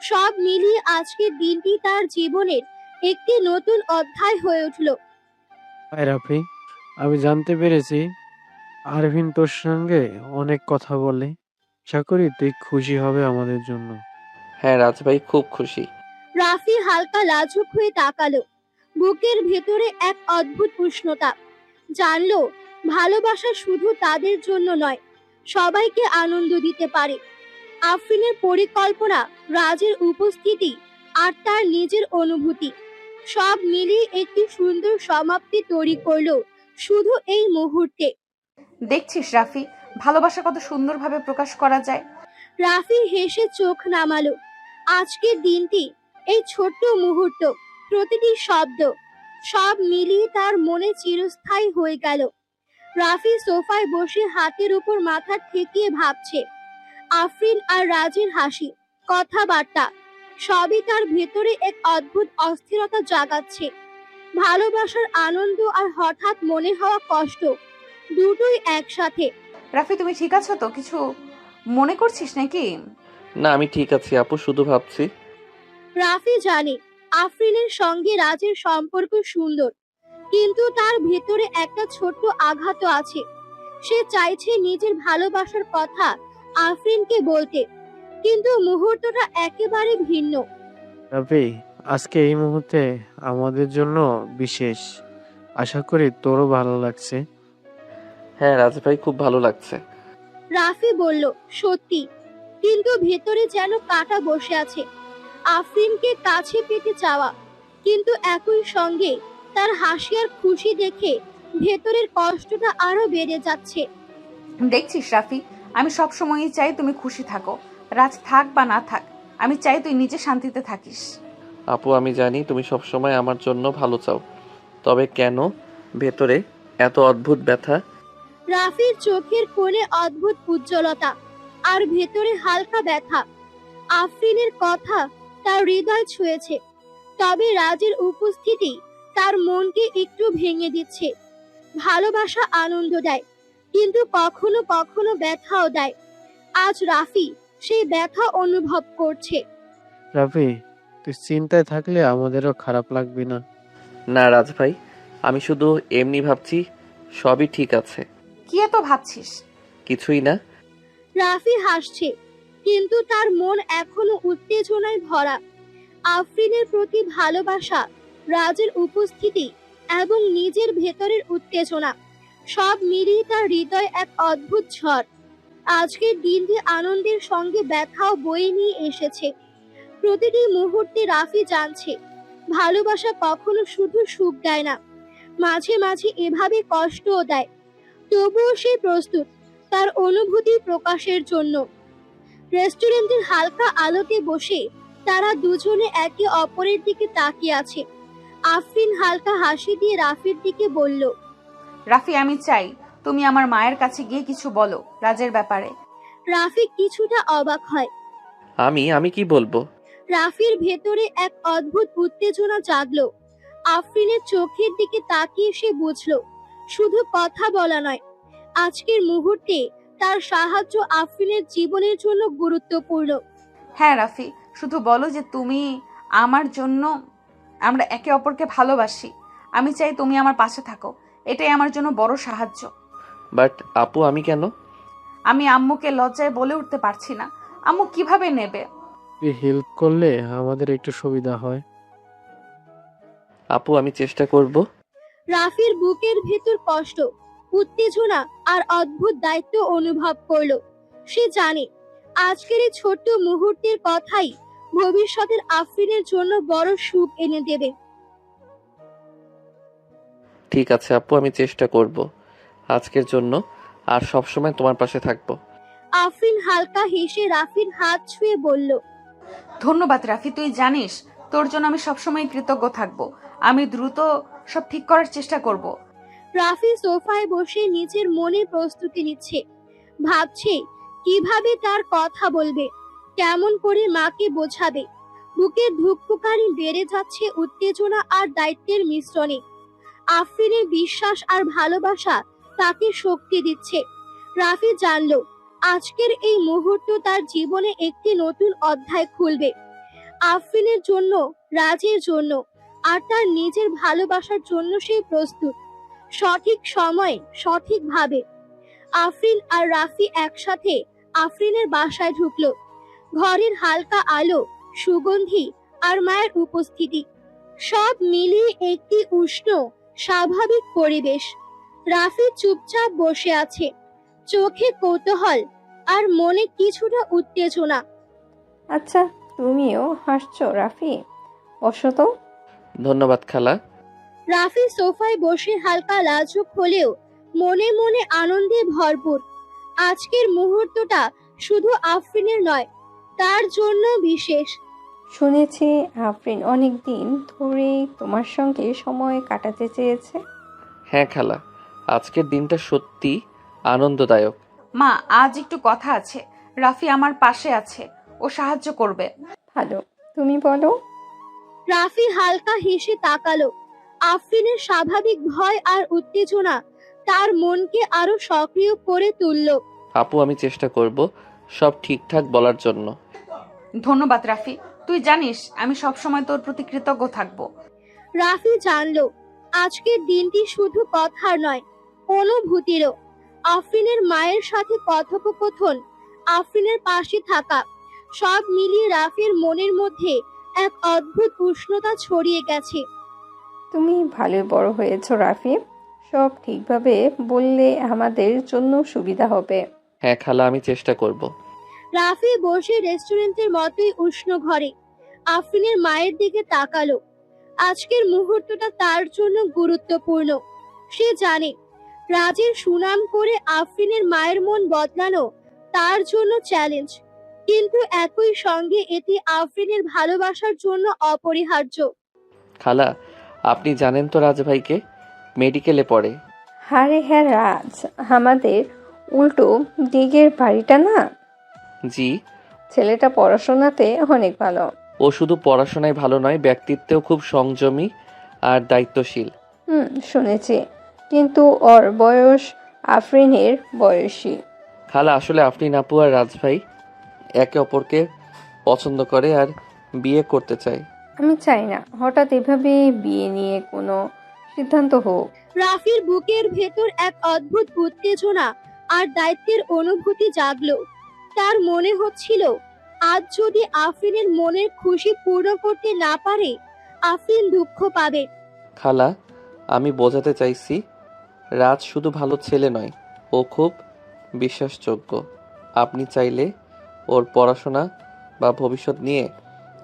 সব মিলিয়ে আজকের দিনটি তার জীবনের একটি নতুন অধ্যায় হয়ে উঠল। হাই রাফি, আমি জানতে পেরেছি আরভিন তোর সঙ্গে অনেক কথা বলে। আশা করি তুই খুশি হবে আমাদের জন্য। হ্যাঁ রাজ ভাই, খুব খুশি। রাফি হালকা লাজুক হয়ে তাকালো। বুকের ভেতরে এক অদ্ভুত উষ্ণতা। জানলো ভালোবাসা শুধু তাদের জন্য নয়, সবাইকে আনন্দ দিতে পারে। আফরিনের পরিকল্পনা, রাজের উপস্থিতি আর তার নিজের অনুভূতি, সব মিলিয়ে একটি সুন্দর সমাপ্তি তৈরি করলো শুধু এই মুহূর্তে। দেখছিস রাফি, ভালোবাসা কত সুন্দরভাবে প্রকাশ করা যায়। রাফি হেসে চোখ নামালো। আজকের দিনটি, এই ছোট্ট মুহূর্ত, প্রতিটি শব্দ, সব মিলিয়ে তার মনে চিরস্থায়ী হয়ে গেল। রাফি সোফায় বসে হাতের উপর মাথা ঠেকিয়ে ভাবছে। আফরিন আর রাজের হাসি, কথাবার্তা, সবই তার ভেতরে এক অদ্ভুত অস্থিরতা জাগাচ্ছে। ভালোবাসার আনন্দ আর হঠাৎ মনে হওয়া কষ্ট, দুটোই একসাথে। রাফি, তুমি ঠিক আছো তো? কিছু মনে করছিস নাকি? না, আমি ঠিক আছি আপু, শুধু ভাবছি। রাফি জানে আফরিনের সঙ্গে রাজের সম্পর্ক সুন্দর, কিন্তু তার ভেতরে একটা ছোট্ট আঘাত আছে। সে চাইছে নিজের ভালোবাসার কথা আফরিনকে বলতে, কিন্তু মুহূর্তটা একেবারে ভিন্ন। রাফি, আজকে এই মুহূর্তে আমাদের জন্য বিশেষ। আশা করি তোরও ভালো লাগছে। হ্যাঁ রাজ ভাই, খুব ভালো লাগছে। রাফি বলল, সত্যি, কিন্তু ভেতরে যেন কাটা বসে আছে। আফরিনকে কাছে পেতে চাওয়া, কিন্তু একই সঙ্গে তার হাসি আর খুশি দেখে ভেতরের কষ্টটা আরো বেড়ে যাচ্ছে। দেখছিস রাফি, আমি সব সময়ই চাই তুমি খুশি থাকো। রাজ থাক বা না থাক, আমি চাই তুই নিজে শান্তিতে থাকিস। আপু, আমি জানি তুমি সবসময় আমার জন্য ভালো চাও, তবে কেন ভেতরে এত অদ্ভুত ব্যথা? রাফির চোখের কোণে অদ্ভুত উজ্জ্বলতা আর ভেতরে হালকা ব্যথা। আফরিনের কথা তার হৃদয় ছুঁয়েছে, তবে রাজের উপস্থিতি তার মনকে একটু ভেঙে দিচ্ছে। ভালোবাসা আনন্দ দেয়, কিন্তু কখনো কখনো ব্যথাও দেয়। আজ রাফি সেই ব্যথা অনুভব করছে। রাফি, তুই চিন্তায় থাকলে আমাদেরও খারাপ লাগবে না। না রাজ ভাই, আমি শুধু এমনি ভাবছি, সবই ঠিক আছে। কি এত ভাবছিস? কিছুই না। রাফি হাসছে, কিন্তু তার মন এখনো উত্তেজনায় ভরা। আফরিনের প্রতি ভালোবাসা, রাজের উপস্থিতি এবং নিজের ভেতরের উত্তেজনা, সব মিলিয়ে তার হৃদয় এক অদ্ভুত ঝড়। আজকের দিনটি আনন্দের সঙ্গে ব্যথাও বয়ে নিয়ে এসেছে। প্রতিটি মুহূর্তে রাফি জানছে ভালোবাসা কখনো শুধু সুখ দেয় না, মাঝে মাঝে এভাবে কষ্টও দেয়। তবুও সে প্রস্তুত তার অনুভূতি প্রকাশের জন্য। রেস্টুরেন্টের হালকা আলোতে বসে তারা দুজনে একে অপরের দিকে তাকিয়ে আছে। আফরিন হালকা হাসি দিয়ে রাফির দিকে বলল, রাফি, আমি চাই তুমি আমার মায়ের কাছে গিয়ে কিছু বলো রাজের ব্যাপারে। রাফি কিছুটা অবাক হয়। আমি কি বলবো? রাফির ভেতরে এক অদ্ভুত উত্তেজনা জাগলো। আফরিনের চোখের দিকে তাকিয়ে সে বুঝলো শুধু কথা বলা নয়, আজকের মুহূর্তে তার সাহায্য আফরিনের জীবনের জন্য গুরুত্বপূর্ণ। হ্যাঁ রাফি, শুধু বলো যে তুমি আমার জন্য, আমরা একে অপরকে ভালোবাসি। আমি চাই তুমি আমার পাশে থাকো, এটাই আমার জন্য বড় সাহায্য। বাট আপু, আমি কেন? আমি আম্মুকে লজ্জায় বলে উঠতে পারছি না। আম্মু কিভাবে নেবে? তুই হেল্প করলে আমাদের একটু সুবিধা হয়। আপু, আমি চেষ্টা করব। রাফির বুকের ভেতর কষ্ট, উত্তেজনা আর অদ্ভুত দায়িত্ব অনুভব করলো। সে জানে আজকের এই ছোট্ট মুহূর্তের কথাই ভবিষ্যতের আফরিনের জন্য বড় সুখ এনে দেবে। ঠিক আছে আপু, আমি চেষ্টা করব আজকের জন্য, আর সব সময় তোমার পাশে থাকবো। আফরিন হালকা হেসে রাফির হাত ছুঁয়ে বলল, ধন্যবাদ রাফি, তুই জানিস তোর জন্য আমি সবসময় কৃতজ্ঞ থাকবো। আমি দ্রুত সব ঠিক করার চেষ্টা করব। রাফি সোফায় বসে নিজের মনে প্রস্তুতি নিচ্ছে। ভাবছে কিভাবে তার কথা বলবে, কেমন করে মাকে বোঝাবে। বুকের ধুকপুকানি বেড়ে যাচ্ছে উত্তেজনা আর দায়িত্বের মিশ্রণে। আফরিনের বিশ্বাস আর ভালোবাসা তাকে শক্তি দিচ্ছে। রাফি জানল আজকের এই মুহূর্ত তার জীবনে একটি নতুন অধ্যায় খুলবে। আফরিনের জন্য, রাজের জন্য আর তার নিজের ভালোবাসার জন্য সে প্রস্তুত। সঠিক সময়ে সঠিকভাবে আফরিন আর রাফি একসাথে আফরিনের বাসায় ঢুকলো। ঘরের হালকা আলো, সুগন্ধি আর মায়ের উপস্থিতি সব মিলিয়ে একটি উষ্ণ স্বাভাবিক পরিবেশ। রাফি চুপচাপ বসে আছে, চোখে কৌতূহল আর মনে কিছুটা উত্তেজনা। আচ্ছা, তুমিও হাসছো রাফি? বসো তো। ধন্যবাদ খালা। রাফি সোফায় বসে হালকা লাজুক হলেও মনে মনে আনন্দে ভরপুর। আজকের মুহূর্তটা শুধু আফরিনের নয়, তার জন্য বিশেষ। শুনেছি আফরিন অনেক দিন ধরে তোমার সঙ্গে সময় কাটাতে চেয়েছে। হ্যাঁ খালা, আজকের দিনটা সত্যি আনন্দদায়ক। মা, আজ একটু কথা আছে। রাফি আমার পাশে আছে, ও সাহায্য করবে। ভালো, তুমি বলো। রাফি হালকা হেসে তাকালো। আফরিনের স্বাভাবিক ভয় আর উত্তেজনা তার মনকে আরো সক্রিয় করে তুলল। আপু, আমি চেষ্টা করব সব ঠিকঠাক বলার জন্য। ধন্যবাদ রাফি, তুই জানিস আমি সবসময় তোর প্রতি কৃতজ্ঞ থাকবো। রাফি জানলো আজকের দিনটি শুধু কথার নয়, অনুভূতিরও। আফরিনের মায়ের সাথে কথোপকথন, আফরিনের পাশে থাকা, সব মিলিয়ে রাফির মনের মধ্যে এক অদ্ভুত উষ্ণতা ছড়িয়ে গেছে। তুমি ভালোই বড় হয়েছো রাফি, সব ঠিকভাবে বললে আমাদের জন্য সুবিধা হবে। হ্যাঁ খালা, আমি চেষ্টা করব। রাফি বসে রেস্টুরেন্টের মতোই উষ্ণ ঘরে আফরিনের মায়ের দিকে তাকালো। আজকের মুহূর্তটা তার জন্য গুরুত্বপূর্ণ। সে জানে রাজের সুনাম করে আফরিনের মায়ের মন বদলানো তার জন্য চ্যালেঞ্জ, কিন্তু একই সঙ্গে এটি আফরিনের ভালোবাসার জন্য অপরিহার্য। খালা, আপনি জানেন তো রাজ ভাইকে? মেডিকেলে পড়ে। আরে হ্যাঁ রাজ, আমাদের উল্টো দিকের বাড়িটা না? জি। ছেলেটা পড়াশোনাতে অনেক ভালো। ও শুধু পড়াশোনায় ভালো নয়, ব্যক্তিত্বেও খুব সংযমী আর দায়িত্বশীল। শুনেছি, কিন্তু ওর বয়স আফরিনের বয়সী। খালা, আসলে আফরিন আপু আর রাজ ভাই একে অপরকে পছন্দ করে আর বিয়ে করতে চায়। আমি চাই না হঠাৎ এভাবে বিয়ে নিয়ে কোনো সিদ্ধান্ত হোক। রাফির বুকের ভেতর এক অদ্ভুত উত্তেজনা আর দায়িত্বের অনুভূতি জাগলো। তার মনে হচ্ছিল আজ যদি আফরিনের মনের খুশি পূর্ণ করতে না পারে, আফরিন দুঃখ পাবে। খালা, আমি বোঝাতে চাইছি রাজ শুধু ভালো ছেলে নয়, ও খুব বিশ্বাসযোগ্য। আপনি চাইলে ওর পড়াশোনা বা ভবিষ্যৎ নিয়ে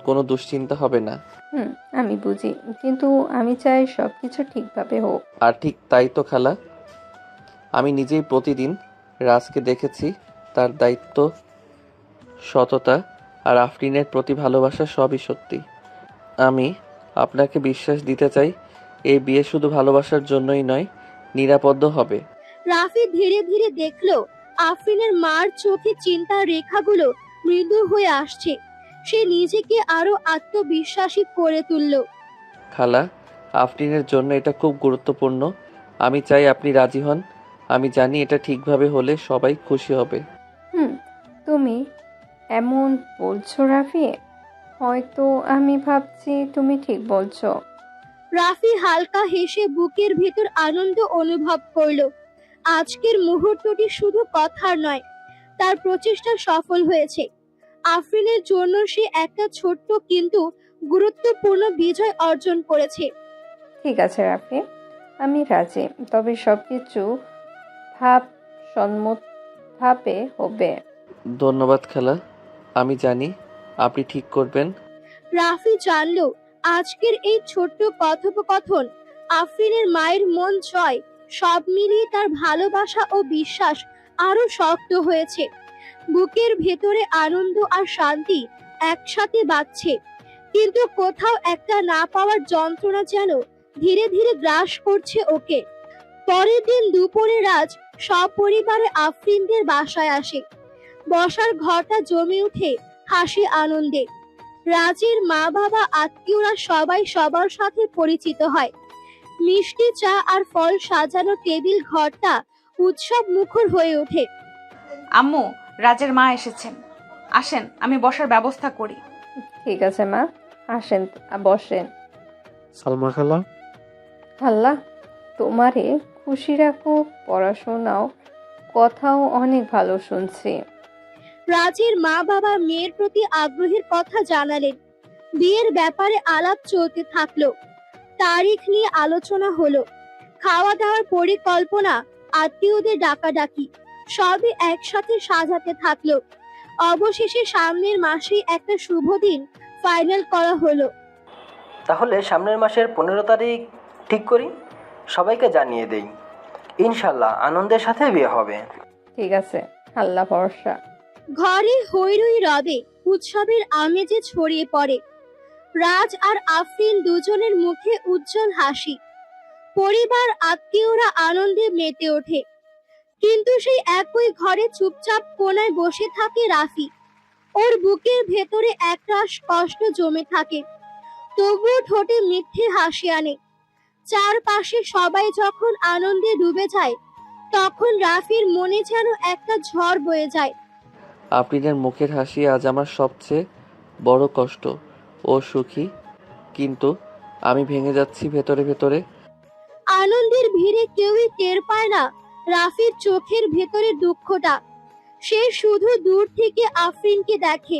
কোনো দুশ্চিন্তা হবে না। আমি বুঝি, কিন্তু আমি চাই সবকিছু ঠিকভাবে হোক। আর ঠিক তাই তো খালা, আমি নিজেই প্রতিদিন রাজকে দেখেছি। তার দায়িত্ব, সততা আর আফরিনের প্রতি ভালোবাসা সবই সত্যি। আমি আপনাকে বিশ্বাস দিতে চাই এই বিয়ে শুধু ভালোবাসার জন্যই নয়, নিরাপদও হবে। রাফি ধীরে ধীরে দেখলো আফরিনের মার চোখে চিন্তার রেখাগুলো মৃদু হয়ে আসছে। সে নিজেকে আরো আত্মবিশ্বাসী করে তুলল। খালা, আফরিনের জন্য এটা খুব গুরুত্বপূর্ণ। আমি চাই আপনি রাজি হন। আমি জানি এটা ঠিকভাবে হলে সবাই খুশি হবে। তুমি এমন বলছো রাফি, হয়তো আমি ভাবছি তুমি ঠিক বলছো। রাফি হালকা হেসে বুকের ভেতর আনন্দ অনুভব করলো। আজকের মুহূর্তটি শুধু কথার নয়, তার প্রচেষ্টা সফল হয়েছে। আফরিনের জন্য সে একটা ছোট্ট কিন্তু গুরুত্বপূর্ণ বিজয় অর্জন করেছে। ঠিক আছে রাফি, আমি রাজি, তবে সবকিছু ভাব সম্মতভাবে হবে। ধন্যবাদ খালা, আমি জানি আপনি ঠিক করবেন। রাফি জানলো আজকের এই ছোট্ট কথোপকথন, আফরিনের মায়ের মন জয়, সব মিলিয়ে তার ভালোবাসা ও বিশ্বাস আরো শক্ত হয়েছে। বুকের ভেতরে আনন্দ আর শান্তি একসাথে বাজছে, কিন্তু কোথাও একটা না পাওয়ার যন্ত্রণা যেন ধীরে ধীরে গ্রাস করছে ওকে। পরের দিন দুপুরে রাজ সপরিবারে আফরিনদের বাসায় আসে। বসার ঘরটা জমে ওঠে হাসি আনন্দে। রাজের মা বাবা আত্মীয়রা সবাই সবার সাথে পরিচিত হয়। মিষ্টি চা আর ফল সাজানো টেবিল ঘরটা উৎসব মুখর হয়ে ওঠে। আম্মু, রাজের মা এসেছেন, আসেন আমি বসার ব্যবস্থা করি। ঠিক আছে মা, আসেন বসেন। সালমা খালা, আল্লাহ তোমারে খুশি রাখুক, পড়াশোনাও কথাও অনেক ভালো শুনছি। রাজের মা বাবা মেয়ের প্রতি আগ্রহের কথা জানালেন। বিয়ের ব্যাপারে আলাপ চলতে থাকলো। তারিখ নিয়ে আলোচনা হলো। খাওয়া দাওয়ার পরিকল্পনা, আত্মীয়দের ডাকাডাকি, সবই একসাথে সাজাতে থাকলো। অবশেষে সামনের মাসে একটা শুভ দিন ফাইনাল করা হলো। তাহলে সামনের মাসের 15 তারিখ ঠিক করি, সবাইকে জানিয়ে দেই। ইনশাল্লাহ আনন্দের সাথে বিয়ে হবে। ঠিক আছে, আল্লাহ ভরসা। ঘরে হৈরৈ রবে, উৎসবের আমেজে ছড়িয়ে পড়ে। রাজ আর আফরিন দুজনের মুখে উজ্জ্বল হাসি। পরিবার আত্মীয়রা আনন্দে মেতে ওঠে। কিন্তু সেই একই ঘরে চুপচাপ কোনায় বসে থাকে রাফি। ওর বুকের ভেতরে একরাশ কষ্ট জমে থাকে, তবুও ঠোঁটে মিথ্যে হাসি আনে। চারপাশে সবাই যখন আনন্দে ডুবে যায়, তখন রাফির মনে যেন একটা ঝড় বয়ে যায়। আফরিনের মুখের হাসি আজ আমার সবচেয়ে বড় কষ্ট। ও সুখী, কিন্তু আমি ভেঙে যাচ্ছি ভেতরে ভেতরে। আনন্দের ভিড়ে কেউই টের পায় না রাফির চোখের ভেতরে দুঃখটা। সে শুধু দূর থেকে আফরিনকে দেখে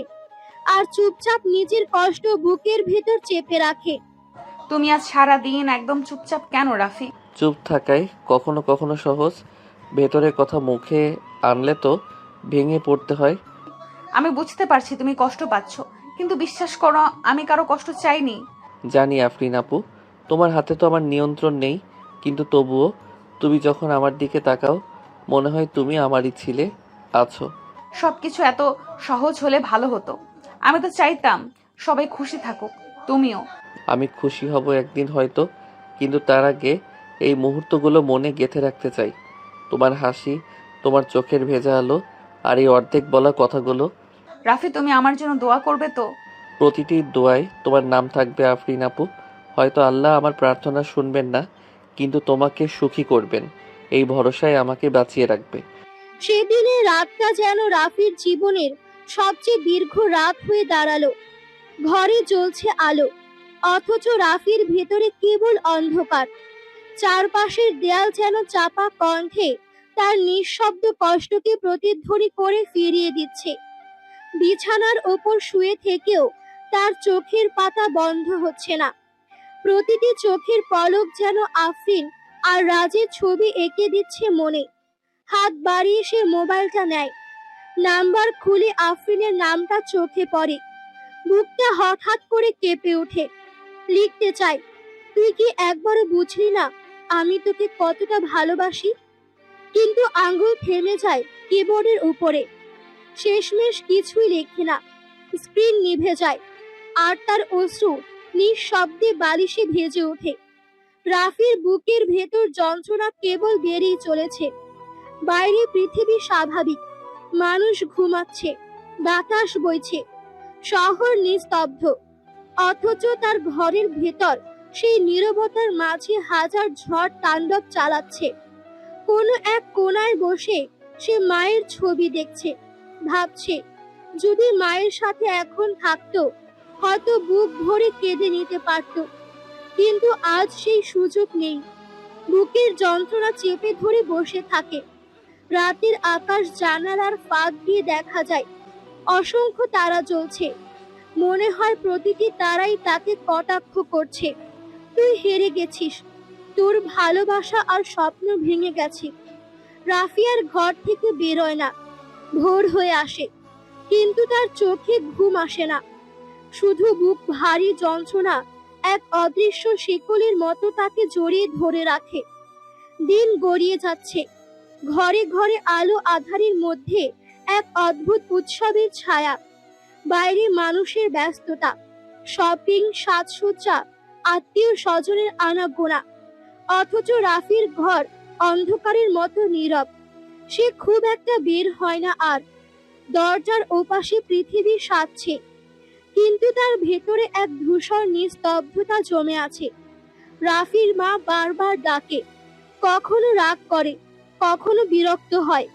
আর চুপচাপ নিজের কষ্ট বুকের ভেতর চেপে রাখে। তুমি আজ সারা দিন একদম চুপচাপ কেন রাফি? চুপ থাকাই কখনো কখনো সহজ, ভেতরের কথা মুখে আনলে তো ভেঙে পড়তে হয়। আমি বুঝতে পারছি তুমি কষ্ট পাচ্ছ, কিন্তু বিশ্বাস করো আমি কারো কষ্ট চাইনি। জানি আফরিন আপু, তোমার হাতে তো আমার নিয়ন্ত্রণ নেই, কিন্তু তবুও তুমি যখন আমার দিকে তাকাও মনে হয় তুমি আমারই ছিলে আছো। সবকিছু এত সহজ হলে ভালো হতো। আমি তো চাইতাম সবাই খুশি থাকুক, তুমিও। আমি খুশি হব একদিন হয়তো, কিন্তু তার আগে এই মুহূর্তগুলো মনে গেঁথে রাখতে চাই। তোমার হাসি, তোমার চোখের ভেজা আলো, আর এই অর্ধেক বলা কথাগুলো। রাফি, তুমি আমার জন্য দোয়া করবে তো? প্রতিটি দোয়ায় তোমার নাম থাকবে আফরিন আপু। হয়তো আল্লাহ আমার প্রার্থনা শুনবেন না, কিন্তু তোমাকে সুখী করবেন এই ভরসায় আমাকে বাঁচিয়ে রাখবে। সেদিনের রাতটা যেন রাফির জীবনের সবচেয়ে দীর্ঘ রাত হয়ে দাঁড়ালো। ঘরে জ্বলছে আলো, অথচ রাফির ভেতরে কেবল অন্ধকার। চারপাশের দেয়াল যেন চাপা কণ্ঠে তার নিঃশব্দ কষ্টকে প্রতিধ্বনি করে ফিরিয়ে দিচ্ছে। বিছানার ওপর শুয়ে থেকেও তার চোখের পাতা বন্ধ হচ্ছে না। প্রতিটি চোখের পলক যেন আফরিন আর রাজের ছবি এঁকে দিচ্ছে মনে। হাত বাড়িয়ে সে মোবাইলটা নেয়। নাম্বার খুলে আফরিনের নামটা চোখে পড়ে। বুকটা হঠাৎ করে কেঁপে ওঠে। লিখতে চাই, তুই কি একবারও বুঝলি না আমি তোকে কতটা ভালোবাসি? কিন্তু আঙ্গুল থেমে যায় কিবোর্ডের উপরে। শেষমেশ কিছুই লেখে না। স্ক্রিন নিভে যায়, আর তার অশ্রু নিঃশব্দে বালিশে ভেজে ওঠে। রাফির বুকের ভেতর যন্ত্রণা কেবল বেড়েই চলেছে। বাইরে পৃথিবী স্বাভাবিক, মানুষ ঘুমাচ্ছে, বাতাস বইছে, শহর নিস্তব্ধ, অথচ তার ঘরের ভেতর সেই নীরবতার মাঝে হাজার ঝড় তাণ্ডব চালাচ্ছে। কোনো এক কোণায় বসে সে মায়ের ছবি দেখছে, ভাবছে যদি মায়ের সাথে এখন থাকতো হয়তো বুক ভরে কেঁদে নিতে পারত, কিন্তু আজ সেই সুযোগ নেই। বুকের যন্ত্রণা চেপে ধরে বসে থাকে। রাতের আকাশ জানালার ফাঁক দিয়ে দেখা যায়, অসংখ্য তারা জ্বলছে। মনে হয় প্রতিটি তারাই তাকে কটাক্ষ করছে। তুই হেরে গেছিস, তোর ভালোবাসা আর স্বপ্ন ভেঙে গেছে। রাফিয়ার ঘর থেকে বেরোয় না। ভোর হয়ে আসে, কিন্তু তার চোখে ঘুম আসে না। শুধু বুক ভারী যন্ত্রণা এক অদৃশ্য শিকলের মতো তাকে জড়িয়ে ধরে রাখে। দিন গড়িয়ে যাচ্ছে। ঘরে ঘরে আলো আঁধারির মধ্যে এক অদ্ভুত উৎসবের ছায়া। বাইরে মানুষের ব্যস্ততা, শপিং, সাজসজ্জা, আত্মীয় স্বজনের আনাগোনা। অথচ রাফির ঘর অন্ধকারের মতো নীরব। সে খুব একটা বের হয় না আর। দরজার ওপাশে পৃথিবী সাজছে, কিন্তু তার ভেতরে এক ধূসর নিস্তব্ধতা জমে আছে। রাফির মা বারবার ডাকে, কখনো রাগ করে, কখনো বিরক্ত হয়।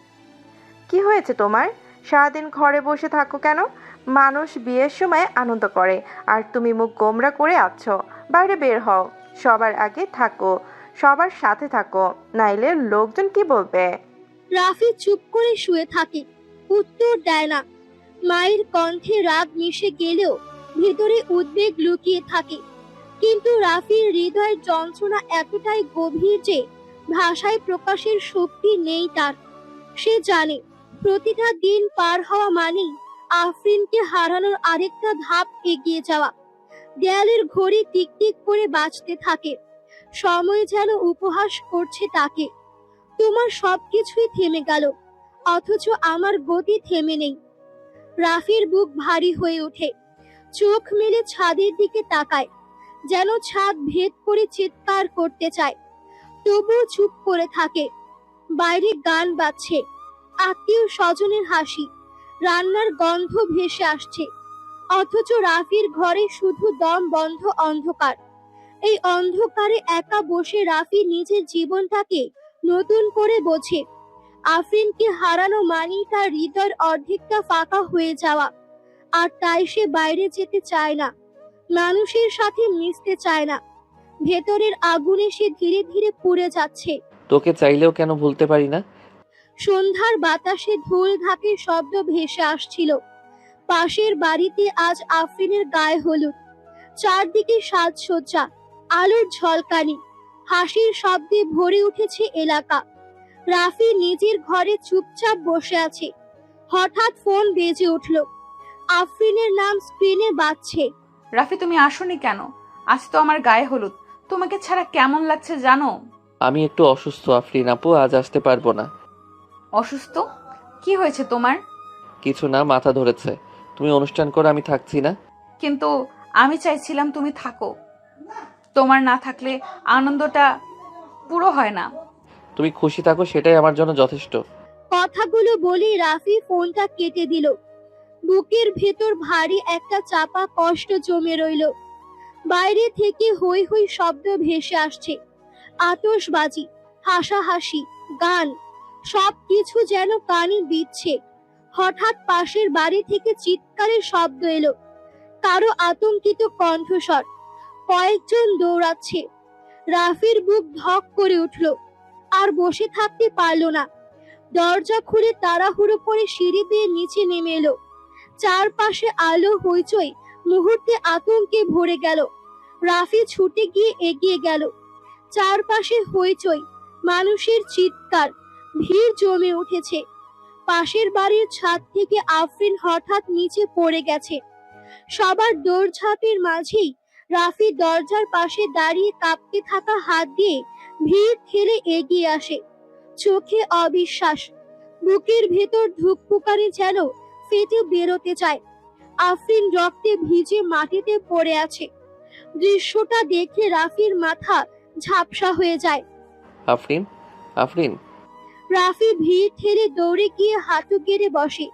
কি হয়েছে তোমার? সারাদিন ঘরে বসে থাকো কেন? মানুষ বিয়ের সময় আনন্দ করে, আর তুমি মুখ গোমরা করে আছো। বাইরে বের হও, সবার আগে থাকো, সবার সাথে থাকো, নাইলে লোকজন কি বলবে? রাফি চুপ করে শুয়ে থাকে, উত্তর দেয় না। মায়ের কণ্ঠে রাগ মিশে গেলেও ভেতরে উদ্বেগ লুকিয়ে থাকে। কিন্তু রাফির হৃদয়ের যন্ত্রণা এতটাই গভীর যে ভাষায় প্রকাশের শক্তি নেই তার। সে জানে প্রতিটা দিন পার হওয়া মানেই আফরিনকে হারানোর আরেকটা ধাপ এগিয়ে যাওয়া। দেয়ালের ঘড়ি টিকটিক করে বাজতে থাকে, সময় যেন উপহাস করছে তাকে। তোমার সবকিছুই থেমে গেল, অথচ আমার গতি থেমে নেই। রাফির বুক ভারী হয়ে ওঠে, চোখ মেলে ছাদের দিকে তাকায়, যেন ছাদ ভেদ করে চিৎকার করতে চায়, তবুও চুপ করে থাকে। বাইরে গান বাজছে, আত্মীয় স্বজনের হাসি, রান্নার গন্ধ ভেসে আসছে, অথচ রাফির ঘরে শুধু দম বন্ধ অন্ধকার। এই অন্ধকারে একা বসে রাফি নিজের জীবনটাকে নতুন করে বোঝে। আফরিনকে হারানো মানেই তার হৃদয়ের অর্ধেকটা ফাঁকা হয়ে যাওয়া। আর তাই সে বাইরে যেতে চায় না, মানুষের সাথে মিশতে চায় না। ভেতরের আগুনে সে ধীরে ধীরে পুড়ে যাচ্ছে। তোকে চাইলেও কেন ভুলতে পারি না? সন্ধ্যার বাতাসে ধুল ধাপের শব্দ ভেসে আসছিল। পাশের বাড়িতে আজ আফরিনের গায়ে হলুদ। চারদিকে সাজসজ্জা, আলোর ঝলকানি, হাসির শব্দে ভরে উঠেছে এলাকা। রাফি নিজের ঘরে চুপচাপ বসে আছে। হঠাৎ ফোন বেজে উঠল। আফরিনের নাম স্ক্রিনে বাজছে। রাফি, তুমি আসোনি কেন? আজ তো আমার গায়ে হলুদ। তোমাকে ছাড়া কেমন লাগছে জানো? আমি একটু অসুস্থ আফরিন আপু, আজ আসতে পারবো না। অসুস্থ? কি হয়েছে তোমার? কিছু না, মাথা ধরেছে। তুমি অনুষ্ঠান করো, আমি থাকছি না। কিন্তু আমি চাইছিলাম তুমি থাকো। তোমার না থাকলে আনন্দটা পুরো হয় না। তুমি খুশি থাকো, সেটাই আমার জন্য যথেষ্ট। কথাগুলো বলেই রাফি ফোনটা কেটে দিল। বুকের ভেতর ভারী একটা চাপা কষ্ট জমে রইল। বাইরে থেকে হই হই শব্দ ভেসে আসছে, আতশবাজি, হাসাহাসি, গান, সবকিছু যেন কানে বিঁধছে। হঠাৎ পাশের বাড়ি থেকে চিৎকারের শব্দ এলো, কারো আতঙ্কিত কণ্ঠস্বর। কয়েকজন দৌড়াচ্ছে। রাফির বুক ধক করে উঠল, আর বসে থাকতে পারল না। দরজা খুলে তাড়াহুড়ো করে সিঁড়ি দিয়ে নিচে নেমে এলো। চারপাশে আলো, হইচই, মুহূর্তে আতঙ্কে ভরে গেল। রাফি ছুটে গিয়ে এগিয়ে গেল। চারপাশে হইচই, মানুষের চিৎকার, ভিড় জমে উঠেছে। পাশের বাড়ির ছাদ থেকে আফরিন হঠাৎ নিচে পড়ে গেছে। সবার দৌড়ঝাঁপের মাঝেই রাফি দরজার পাশে দাঁড়িয়ে কাঁপতে থাকা হাত দিয়ে ভিড় ঠেলে এগিয়ে আসে। চোখে অবিশ্বাস, বুকের ভেতর ধুকপুকারে যেন ফেটে বেরোতে চায়। আফরিন রক্তে ভিজে মাটিতে পড়ে আছে। দৃশ্যটা দেখে রাফির মাথা ঝাপসা হয়ে যায়। আফরিন, আফরিন। রাফি ভিড় ঠেলে দৌড়ে গিয়ে হাঁটু গেড়ে বসে।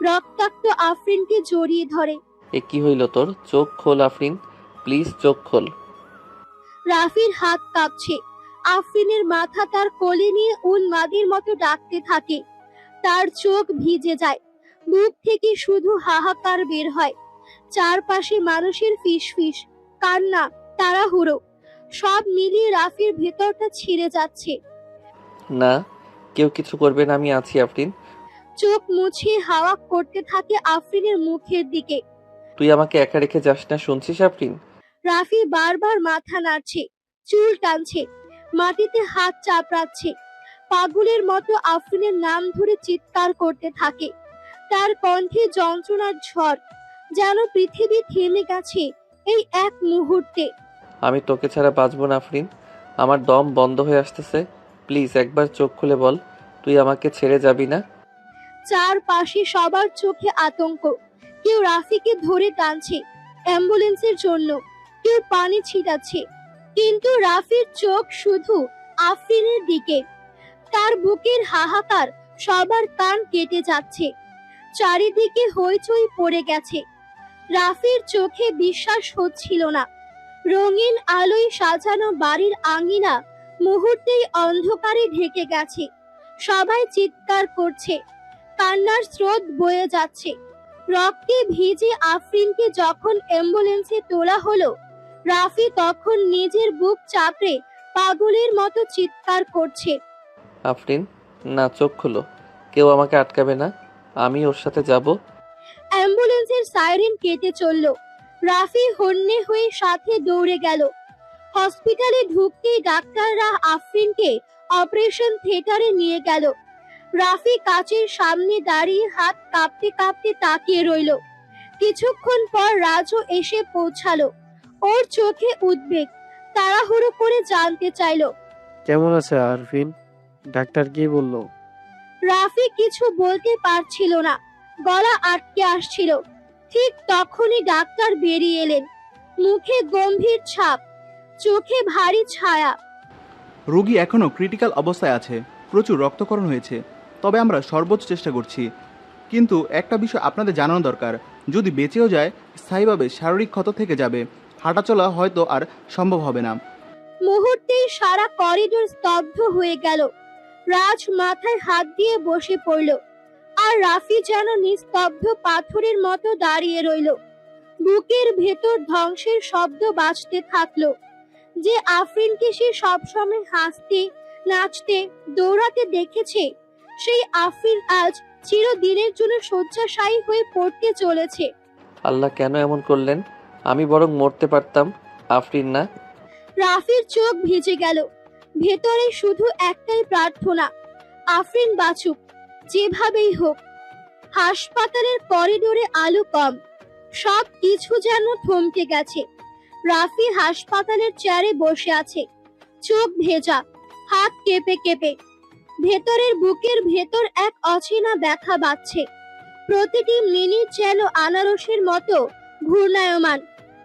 রক্তাক্ত আফরিনকে জড়িয়ে ধরে। এ কি হইল তোর? চোখ খোল আফরিন, প্লিজ চোখ খোল। রাফির হাত কাঁপছে। আফরিনের মাথা তার কোলে নিয়ে উন্মাদের মতো ডাকতে থাকে। তার চোখ ভিজে যায়, মুখ থেকে শুধু হাহাকার বের হয়। চারপাশে মানুষের ফিসফিস, কান্না, তাড়াহুড়ো, সব মিলিয়ে রাফির ভেতরটা ছিঁড়ে যাচ্ছে। না, কেউ কিছু করবে না, আমি আছি আফরিন। চোখ মুছিয়ে হাওয়া করতে থাকে আফরিনের মুখের দিকে। তুই আমাকে একা রেখে যাস না, শুনছিস আফরিন? রাফি বারবার মাথা নাড়ছে, চুল টানছে, মাটিতে হাত চাপড়াচ্ছে। পাগলের মতো আফরিনের নাম ধরে চিৎকার করতে থাকে। তার কণ্ঠে যন্ত্রণার ঝড়, যেন পৃথিবী থেমে গেছে এই এক মুহূর্তে। আমি তোকে ছাড়া বাঁচবো না আফরিন, আমার দম বন্ধ হয়ে আসতেছে। প্লিজ একবার চোখ খুলে বল, তুই আমাকে ছেড়ে যাবি না? চারপাশে সবার চোখে আতঙ্ক। কেউ রাফিকে ধরে টানছে অ্যাম্বুলেন্সের জন্য, কেউ পানি ছিটাচ্ছে, কিন্তু রাফির চোখ শুধু আফরিনের দিকে। তার বুকের হাহাকার সবার কান কেটে যাচ্ছে। চারিদিকে হইচই পড়ে গেছে। রাফির চোখে বিশ্বাস হচ্ছিল না। রঙিন আলোয় সাজানো বাড়ির আঙিনা মুহূর্তেই অন্ধকারে ঢেকে গেছে। সবাই চিৎকার করছে, কান্নার স্রোত বয়ে যাচ্ছে। রক্তে ভিজে আফরিনকে যখন অ্যাম্বুলেন্সে তোলা হলো, রাফি তখন নিজের বুক চাপড়ে পাগলের মতো চিৎকার করছে। আফরিন, না, চোখ খুলো, কেউ আমাকে আটকাবে না, আমি ওর সাথে যাব। অ্যাম্বুলেন্সের সাইরেন কেটে চলল। রাফি হন্যে হয়ে সাথে দৌড়ে গেল। হসপিটালে ঢুকতেই ডাক্তাররা আফরিনকে অপারেশন থিয়েটারে নিয়ে গেল। রাফি কাচের সামনে দাঁড়িয়ে হাত কাঁপতে কাঁপতে তাকিয়ে রইল। কিছুক্ষণ পর রাজু এসে পৌঁছালো। ওর চোখে উদ্বেগ। তাড়াহুড়ো করে জানতে চাইলো, কেমন আছে আরফিন? ডাক্তার কি বললো? রাফি কিছু বলতে পারছিল না, গলা আটকে আসছিল। ঠিক তখনই ডাক্তার বেরিয়ে এলেন। মুখে গম্ভীর ছাপ, চোখে ভারী ছায়া। রোগী এখনও ক্রিটিক্যাল অবস্থায় আছে, প্রচুর রক্তক্ষরণ হয়েছে, তবে আমরা সর্বোচ্চ চেষ্টা করছি। কিন্তু একটা বিষয় আপনাদের জানানো দরকার, যদি বেঁচেও যায় স্থায়ীভাবে শারীরিক ক্ষত থেকে যাবে, হাঁটাচলা হয়তো আর সম্ভব হবে না। মুহূর্তেই সারা করিডোর স্তব্ধ হয়ে গেল। রাজ মাথায় হাত দিয়ে বসে পড়ল, আর রাফি যেন নিস্তব্ধ পাথরের মতো দাঁড়িয়ে রইল। বুকের ভেতর ধ্বংসের শব্দ বাজতে থাকলো। যে আফরিনকে সে সবসময় হাসতে, নাচতে, দৌড়াতে দেখেছে, সেই আফরিন আজ চিরদিনের জন্য শয্যাশায়ী হয়ে পড়তে চলেছে। আল্লাহ কেন এমন করলেন? আমি বরং মরতে পারতাম, আফরিন না। রাফির চোখ ভিজে গেল। ভেতরে শুধু একটাই প্রার্থনা, আফরিন বাঁচুক, যেভাবেই হোক। হাসপাতালের করিডোরে আলো কম, সব কিছু যেন থমকে গেছে। রাফি হাসপাতালের চেয়ারে বসে আছে, চোখ ভেজা, হাত কেঁপে কেঁপে। ভেতরের বুকের ভেতর এক অচেনা ব্যথা বাজছে। প্রতিটি মিনিট যেন আনারসের মতো ঘূর্ণায়মান,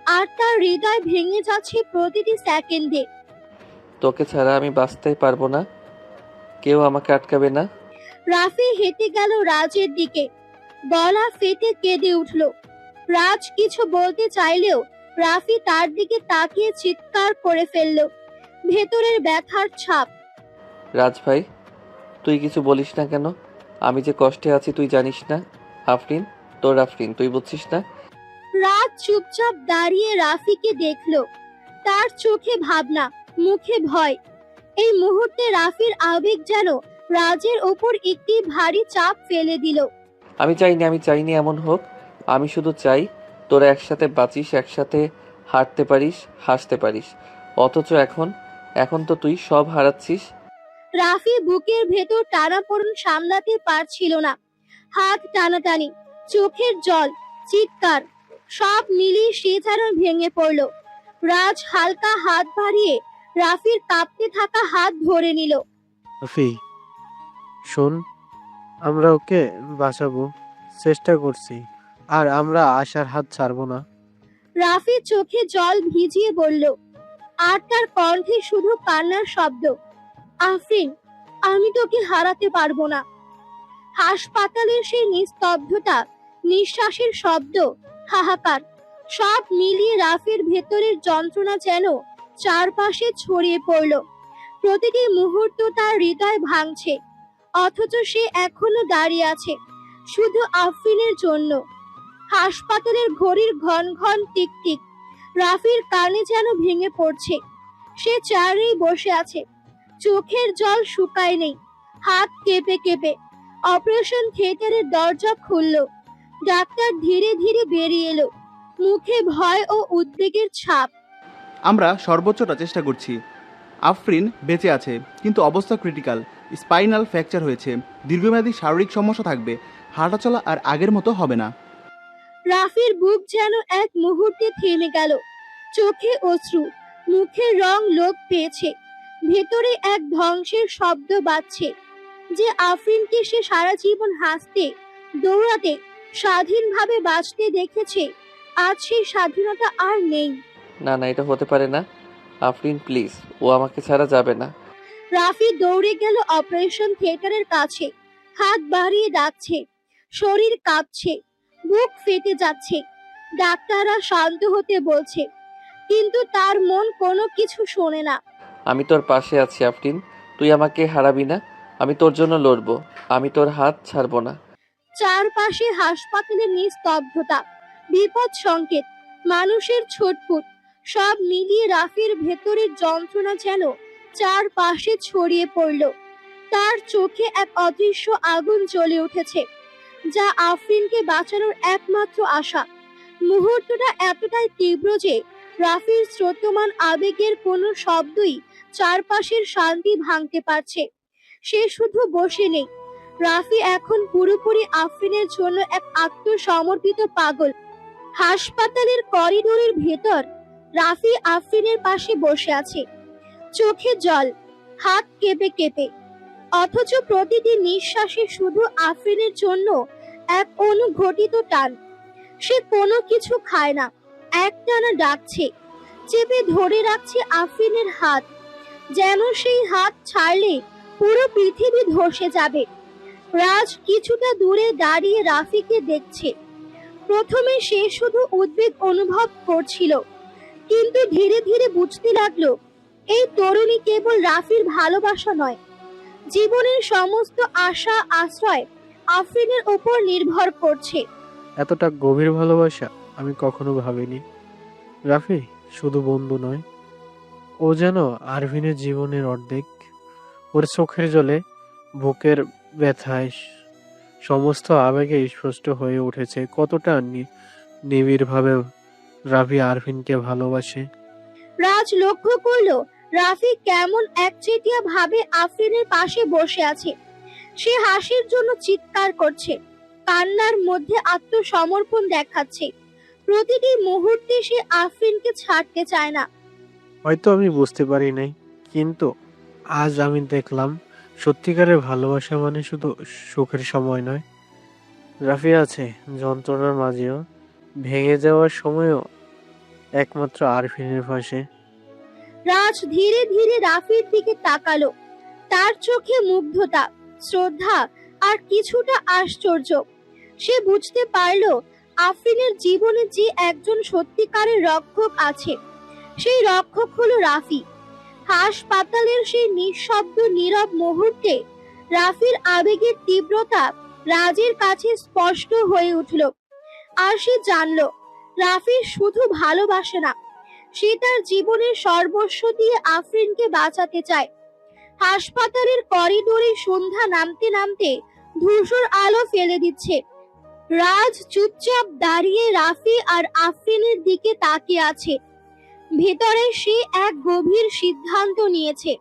আর তার হৃদয় ভেঙে যাচ্ছে প্রতিটি সেকেন্ডে। তোকে ছাড়া আমি বাঁচতেই পারবো না, কেউ আমাকে আটকাবে না। রাফি হেঁটে গেল রাজের দিকে, গলা ফেটে কেঁদে উঠল। রাজ কিছু বলতে চাইলেও রাফি তার দিকে তাকিয়ে চিৎকার করে ফেলল, ভেতরের ব্যথার ছাপ। রাজ ভাই, তুই কিছু বলিস না কেন? আমি যে কষ্টে আছি তুই জানিস না? আফরিন, তোর আফরিন, তুই বুঝছিস না? রাজ চুপচাপ দাঁড়িয়ে রাফিকে দেখলো। তার চোখে ভাবনা, মুখে ভয়। এই মুহূর্তে রাফির আবেগ যেন রাজের ওপর একটি ভারী চাপ ফেলে দিল। আমি চাইনি এমন হোক। আমি শুধু চাই তোরা একসাথে বাঁচিস, একসাথে হাঁটতে পারিস, হাসতে পারিস। অথচ এখন তো তুই সব হারাচ্ছিস। রাফি বুকের ভেতর টানাপোড়েন সামলাতে পারছিল না। হাত টানাটানি, চোখের জল, চিৎকার, সব মিলিয়ে সে যেন ভেঙে পড়ল। রাজ হালকা হাত বাড়িয়ে রাফির কাঁপতে থাকা হাত ধরে নিল। রাফি, শোন, আমরা ওকে বাঁচাবো, চেষ্টা করছি, আর আমরা আশার হাত ছাড়বো না। রাফি চোখে জল ভিজিয়ে বলল, আর তার কণ্ঠে শুধু কান্নার শব্দ। আফরিন, আমি তোকে হারাতে পারবো না। হাসপাতালের সেই নিস্তব্ধতা, নিঃশ্বাসের শব্দ, হাহাকার, সব মিলিয়ে রাফির ভেতরের যন্ত্রণা যেন চারপাশে ছড়িয়ে পড়ল। প্রতিটি মুহূর্ত তার হৃদয় ভাঙছে, অথচ সে এখনো দাঁড়িয়ে আছে শুধু আফরিনের জন্য। হাসপাতালের ঘড়ির ঘন ঘন টিক টিক রাফির কানে যেন ভেঙে পড়ছে। সে চেয়ারেই বসে আছে, চোখের জল শুকায় নেই, হাত কেঁপে কেঁপে। অপারেশন থিয়েটারের দরজা খুলল। ডাক্তার ধীরে ধীরে বেরিয়ে এলো, মুখে ভয় ও উদ্বেগের ছাপ। আমরা সর্বোচ্চটা চেষ্টা করছি। আফরিন বেঁচে আছে, কিন্তু অবস্থা ক্রিটিক্যাল। স্পাইনাল ফ্র্যাকচার হয়েছে, দীর্ঘমেয়াদী শারীরিক সমস্যা থাকবে, হাঁটাচলা আর আগের মতো হবে না। রাফির বুক যেন এক মুহূর্তে থেমে গেল। চোখে অশ্রু, মুখের রং লোপ পেয়েছে। ভেতরে এক ধ্বংসের শব্দ বাজছে। যে আফরিনকে সে সারা জীবন হাসতে, দৌড়াতে, স্বাধীনভাবে বাঁচতে দেখেছে, আজ সেই স্বাধীনতা আর নেই। না না, এটা হতে পারে না। আফরিন প্লিজ, ও আমাকে ছাড়া যাবে না। রাফি দৌড়ে গেল অপারেশন থিয়েটারের কাছে, হাত বাড়িয়ে ডাকছে, শরীর কাঁপছে, বুক ফেটে যাচ্ছে। ডাক্তাররা শান্ত হতে বলছে, কিন্তু তার মন কোনো কিছু শোনে না। আমি তোর পাশে আছি আফরিন, তুই আমাকে হারাবি না। আমি তোর জন্য লড়বো, আমি তোর হাত ছাড়বো না। চারপাশে হাসপাতালের নিস্তব্ধতা, বিপদ সংকেত, মানুষের ছটফট, সব মিলিয়ে রাফির ভেতরের যন্ত্রণা যেন চারপাশে ছড়িয়ে পড়ল। তার চোখে এক অদৃশ্য আগুন জ্বলে উঠেছে, যা আফরিনকে বাঁচানোর একমাত্র আশা। মুহূর্তটা এতটাই তীব্র যে রাফির স্রোতমান আবেগের কোনো শব্দই চারপাশের শান্তি ভাঙতে পারছে। সে শুধু বসে নেই, রাফি এখন পুরোপুরি আফরিনের জন্য এক আত্মসমর্পিত পাগল। হাসপাতালের করিডোরের ভেতর রাফি আফরিনের পাশে বসে আছে, চোখে জল, হাত কেঁপে কেঁপে, অথচ প্রতিটি নিঃশ্বাসে শুধু আফরিনের জন্য এক অনুঘটিত টান। সে কোনো কিছু খায় না, একটানা ডাকছে, চেপে ধরে রাখছে আফরিনের হাত, যেন সেই হাত ছাড়লে পুরো পৃথিবী ধসে যাবে। রাজ কিছুটা দূরে দাঁড়িয়ে রাফিকে দেখছে। প্রথমে সে শুধু উদ্বেগ অনুভব করছিল, কিন্তু ধীরে ধীরে বুঝতে লাগলো এই তরুণী কেবল রাফির ভালোবাসা নয়, জীবনের সমস্ত আশা আশ্রয় আফরিনের উপর নির্ভর করছে। এতটা গভীর ভালোবাসা আমি কখনো ভাবিনি। রাফি শুধু বন্ধু নয়, ও যেন আরভিনের জীবনের অর্ধেক। ওর চোখের জলে, বুকের ব্যথায়, সমস্ত আবেগে স্পষ্ট হয়ে উঠেছে কতটা নিবিড়ভাবে রাফি আরভিনকে ভালোবাসে। রাজ লক্ষ্য করলো রাফি কেমন একচেটিয়া ভাবে আফরিনের পাশে বসে আছে। সে হাসির জন্য চিৎকার করছে, কান্নার মধ্যে আত্মসমর্পণ দেখাচ্ছে। প্রতিটি মুহূর্তে সে আফরিনকে ছাড়তে চায় না। হয়তো আমি বুঝতে পারি নাই, কিন্তু আজ আমি দেখলাম সত্যিকারের ভালোবাসা মানে শুধু সুখের সময় নয়। রাফি আছে যন্ত্রণার মাঝেও, ভেঙে যাওয়ার সময়ও একমাত্র আরফিনের পাশে। রাজ ধীরে ধীরে রাফির দিকে তাকালো। তার চোখে মুগ্ধতা, শ্রদ্ধা আর কিছুটা আশ্চর্য। সে বুঝতে পারলো আফরিনের জীবনে যে একজন সত্যিকারের রক্ষক আছে, সেই রক্ষক হলো রাফি। হাসপাতালের সেই নিঃশব্দ নীরব মুহূর্তে রাফির আবেগের তীব্রতা রাজের কাছে স্পষ্ট হয়ে উঠল। আর সে জানলো রাফি শুধু ভালোবাসে না, সে তার জীবনের সর্বস্ব দিয়ে আফরিনকে বাঁচাতে চায়। হাসপাতালের করিডোরে সন্ধ্যা নামতে নামতে ধূসর আলো ফেলে দিচ্ছে। রাজ চুপচাপ দাঁড়িয়ে রাফি আর আফরিনের দিকে তাকিয়ে আছে। ভেতরে সে এক গভীর সিদ্ধান্ত নিয়েছে,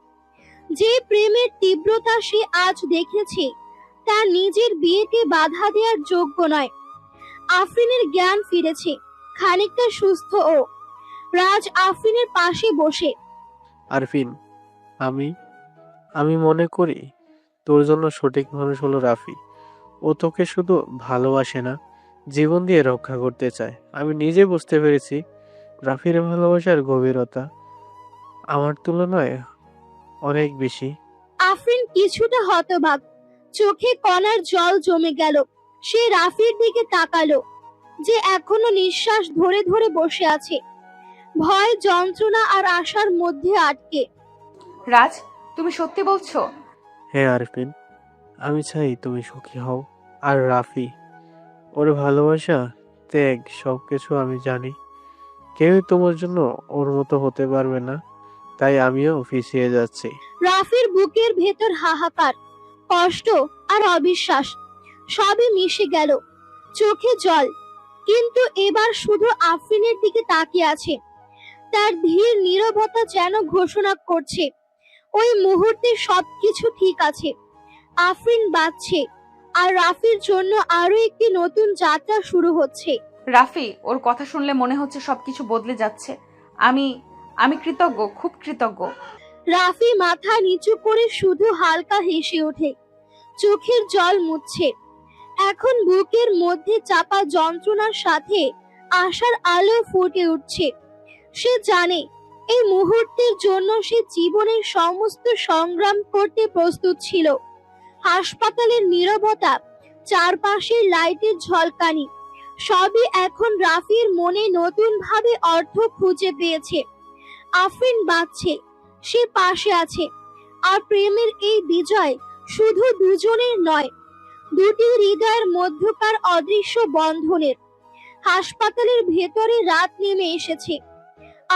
যে প্রেমের তীব্রতা সে আজ দেখেছে তা নিজের বিয়েকে বাধা দেওয়ার যোগ্য নয়। আফরিনের জ্ঞান ফিরেছে, খানিকটা সুস্থ ও। রাজ আফরিনের পাশে বসে, আরফিন, আমি মনে করি তোর জন্য সঠিক মানুষ হলো রাফি। ও তোকে শুধু ভালোবাসে না, জীবন দিয়ে রক্ষা করতে চায়। আমি নিজে বুঝতে পেরেছি রাফির ভালোবাসার গভীরতা আমার তুলনায় অনেক বেশি। আফরিন কিছুটা হতবাক, চোখে কণার জল জমে গেল। সে রাফির দিকে তাকালো, যে এখনো নিঃশ্বাস ধরে ধরে বসে আছে। ভয়, যন্ত্রণা আর আশার মধ্যে আটকে। রাজ, তুমি সত্যি বলছো? হ্যাঁ আরফিন, আমি চাই তুমি সুখী হও। আর রাফি, ওর ভালোবাসা, ত্যাগ, সবকিছু আমি জানি। কেউই তোমার জন্য ওর মতো হতে পারবে না, তাই আমিও পিছিয়ে যাচ্ছি। রাফির বুকের ভেতর হাহাকার, কষ্ট আর অবিশ্বাস সবই মিশে গেল। চোখে জল, কিন্তু এবার শুধু আফরিনের দিকে তাকিয়ে আছে। তার ধীর নীরবতা যেন ঘোষণা করছে ওই মুহূর্তে সবকিছু ঠিক আছে। আফরিন বাঁচছে, আর রাফির জন্য আরো একটি নতুন যাত্রা শুরু হচ্ছে। রাফি, ওর কথা শুনলে মনে হচ্ছে সবকিছু বদলে যাচ্ছে। আমি আমি কৃতজ্ঞ, খুব কৃতজ্ঞ। রাফি মাথা নিচু করে শুধু হালকা হেসে ওঠে, চোখের জল মুছছে। এখন বুকের মধ্যে চাপা যন্ত্রণার সাথে আশার আলো ফুটে উঠছে। সে জানে এই মুহূর্তের জন্য সে জীবনের সমস্ত সংগ্রাম করতে প্রস্তুত ছিল। হাসপাতালের নীরবতা, চারপাশের লাইটের ঝলকানি, সবই এখন রাফির মনে নতুন ভাবে অর্থ খুঁজে পেয়েছে। আফরিন বাঁচছে, সে পাশে আছে, আর প্রেমের এই বিজয় শুধু দুজনের নয়, দুটি হৃদয়ের মধ্যকার অদৃশ্য বন্ধনের। হাসপাতালের ভেতরে রাত নেমে এসেছে,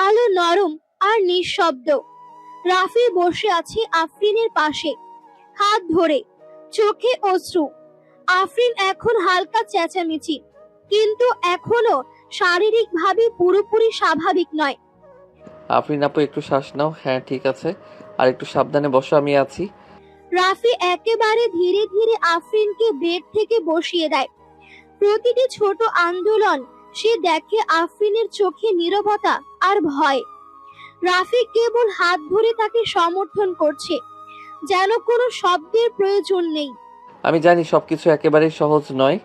আলো নরম আর নিঃশব্দ। রাফি বসে আছে আফরিনের পাশে, হাত ধরে, চোখে অশ্রু। আফরিন এখন হালকা চেঁচামেচি, কিন্তু এখনো শারীরিকভাবে পুরোপুরি স্বাভাবিক নয়। আফরিন আপু, একটু শ্বাস নাও। হ্যাঁ ঠিক আছে, আর একটু সাবধানে বসো, আমি আছি। রাফি একেবারে ধীরে ধীরে আফরিনকে বেড থেকে বসিয়ে দেয়। প্রতিটি ছোট আন্দোলন সে দেখে আফরিনের চোখে নীরবতা আর ভয়। রাফি কেবল হাত ধরে তাকে সমর্থন করছে, যেন কোনো শব্দের প্রয়োজন নেই। আমি জানি সবকিছু একেবারেই সহজ নয়,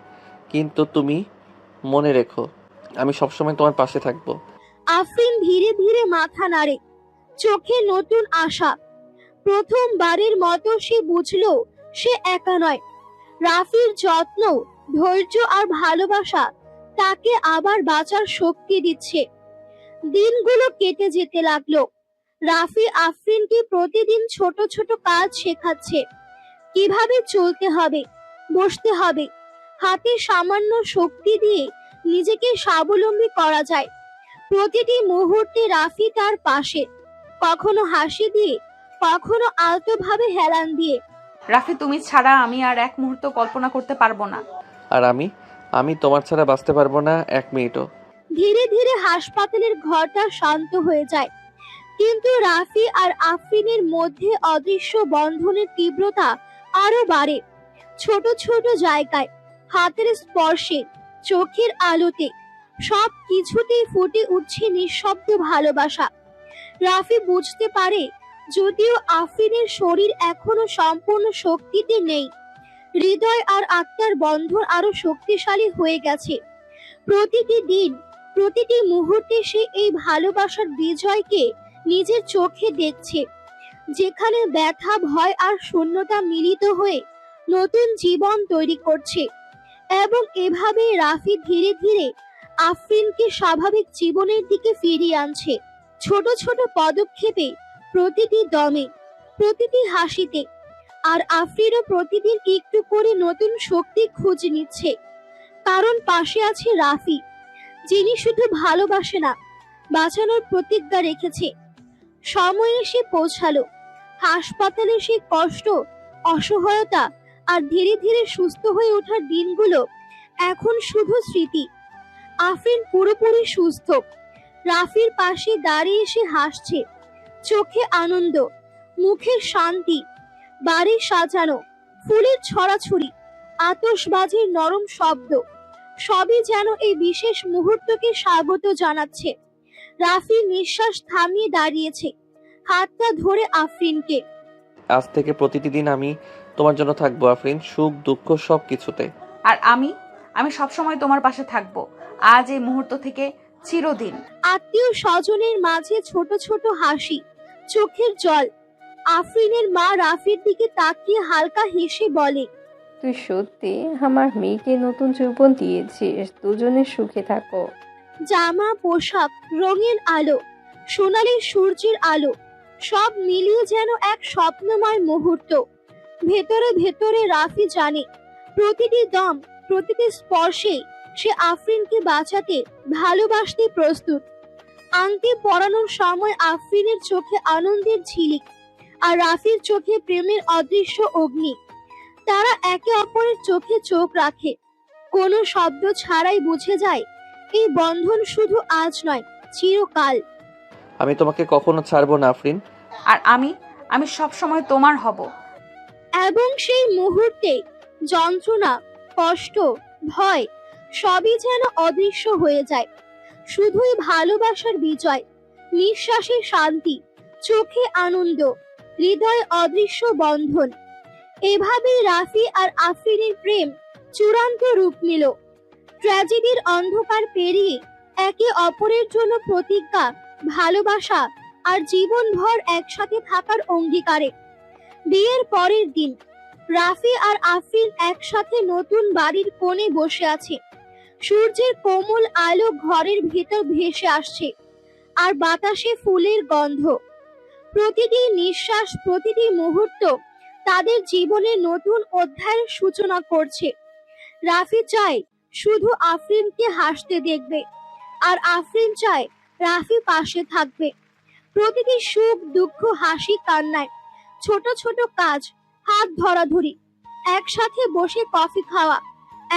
কিন্তু তুমি মনে রেখো, আমি সবসময় তোমার পাশে থাকবো। আফরিন ধীরে ধীরে মাথা নাড়ে, চোখে নতুন আশা। প্রথমবারের মতো সে বুঝলো সে একা নয়। রাফির যত্ন, ধৈর্য আর ভালোবাসা তাকে আবার বাঁচার শক্তি দিচ্ছে। দিনগুলো কেটে যেতে লাগলো। রাফি আফরিনকে প্রতিদিন ছোট ছোট কাজ শেখাচ্ছে, কিভাবে চলতে হবে, বসতে হবে, হাতে সামান্য শক্তি দিয়ে নিজেকে স্বাবলম্বী করা যায়। প্রতিটি মুহূর্তে রাফি তার পাশে, কখনো হাসি দিয়ে, কখনো আলতোভাবে হেলান দিয়ে। রাফি, তুমি ছাড়া আমি আর এক মুহূর্ত কল্পনা করতে পারবো না। আর আমি তোমার ছাড়া বাঁচতে পারবো না এক মিনিটও। ধীরে ধীরে হাসপাতালের ঘরটা শান্ত হয়ে যায়, কিন্তু রাফি আর আফরিনের মধ্যে অদৃশ্য বন্ধনের তীব্রতা আরো বাড়ে। ছোট ছোট জায়গায়, হাতের স্পর্শে, চোখের আলোতে, সব কিছুতেই ফুটে উঠছে নিঃশব্দ ভালোবাসা। রাফি বুঝতে পারে, যদিও আফরিনের শরীর এখনো সম্পূর্ণ শক্তিতে নেই, হৃদয় আর আত্মার বন্ধন আরো শক্তিশালী হয়ে গেছে। প্রতিটি দিন, প্রতিটি মুহূর্তে সে এই ভালোবাসার বিজয়কে নিজের চোখে দেখছে, যেখানে ব্যথা, ভয় আর শূন্যতা মিলিত হয়ে নতুন জীবন তৈরি করছে। এবং এভাবে রাফি ধীরে ধীরে আফরিনকে স্বাভাবিক জীবনের দিকে ফিরিয়ে আনছে, ছোট ছোট পদক্ষেপে, প্রতিটি দমে, প্রতিটি হাসিতে। আর আফরিনও প্রতিদিন একটু করে নতুন শক্তি খুঁজে নিচ্ছে, কারণ পাশে আছে রাফি, যিনি শুধু ভালোবাসে না, বাঁচানোর প্রতিজ্ঞা রেখেছে। সময় এসে পৌঁছালো। হাসপাতালে সেই কষ্ট, অসহায়তা আর ধীরে ধীরে সুস্থ হয়ে ওঠার দিনগুলো এখন শুধু স্মৃতি। আফরিন পুরোপুরি সুস্থ, রাফির পাশে দাঁড়িয়ে সে হাসছে, চোখে আনন্দ, মুখে শান্তি। বাড়ি সাজানো, ফুলের ছড়াছড়ি, আতশবাজির নরম শব্দ, সবই যেন এই বিশেষ মুহূর্তকে স্বাগত জানাচ্ছে। রাফি নিঃশ্বাস থামিয়ে দাঁড়িয়েছে, হাতটা ধরে আফরিনকে। আজ থেকে প্রতিটি দিন আমি তোমার জন্য থাকবো আফরিন, সুখ দুঃখ সব কিছুতে। আর আমি সবসময় তোমার পাশে থাকবো, আজ এই মুহূর্ত থেকে চিরদিন। আত্মীয় স্বজনের মাঝে ছোট ছোট হাসি, চোখের জল। আফরিনের মা রাফির দিকে তাকিয়ে হালকা হেসে বলে, তুই সত্যি আমার মেয়েকে নতুন জীবন দিয়েছিস, দুজনে সুখে থাকো। জামা, পোশাক, রঙিন আলো, সোনালি সূর্যের আলো, সব মিলিয়ে যেন এক স্বপ্নময় মুহূর্ত। ভেতরে ভেতরে রাফি জানে প্রতিটি দম, প্রতিটি স্পর্শে সে আফরিনকে বাঁচাতে, ভালোবাসতে প্রস্তুত। আংটি পরানোর সময় আফরিনের চোখে আনন্দের ঝিলিক, আর রাফির চোখে প্রেমের অদৃশ্য অগ্নি। তারা একে অপরের চোখে চোখ রাখে, কোনো শব্দ ছাড়াই বুঝে যায় এই বন্ধন শুধু আজ নয়, চিরকাল। আমি তোমাকে কখনো ছাড়বো না আফরিন। আর আমি সব সময় তোমার হব। এবং সেই মুহূর্তে যন্ত্রণা, কষ্ট, ভয় সবই যেন অদৃশ্য হয়ে যায়। শুধুই ভালোবাসার বিজয়, নিঃশ্বাসে শান্তি, চোখে আনন্দ, হৃদয়ে অদৃশ্য বন্ধন। এভাবেই রাফি আর আফরিনের প্রেম চূড়ান্ত রূপ নিল। ট্র্যাজেডির অন্ধকার পেরিয়ে একে অপরের জন্য প্রতিজ্ঞা, ভালোবাসা আর জীবনভর একসাথে থাকার অঙ্গীকারে। বিয়ের পরের দিন রাফি আর আফরিন একসাথে নতুন বাড়ির কোণে বসে আছে। সূর্যের কোমল আলো ঘরের ভেতর ভেসে আসছে, আর বাতাসে ফুলের গন্ধ। প্রতিটি নিঃশ্বাস, প্রতিটি মুহূর্ত তাদের জীবনের নতুন অধ্যায়ের সূচনা করছে। রাফি চায় শুধু আফরিনকে হাসতে দেখবে, আর আফরিন চায় রাফি পাশে থাকবে। প্রতিটি সুখ, দুঃখ, হাসি, কান্নায়, ছোট ছোট কাজ, হাত ধরাধরি, একসাথে বসে কফি খাওয়া,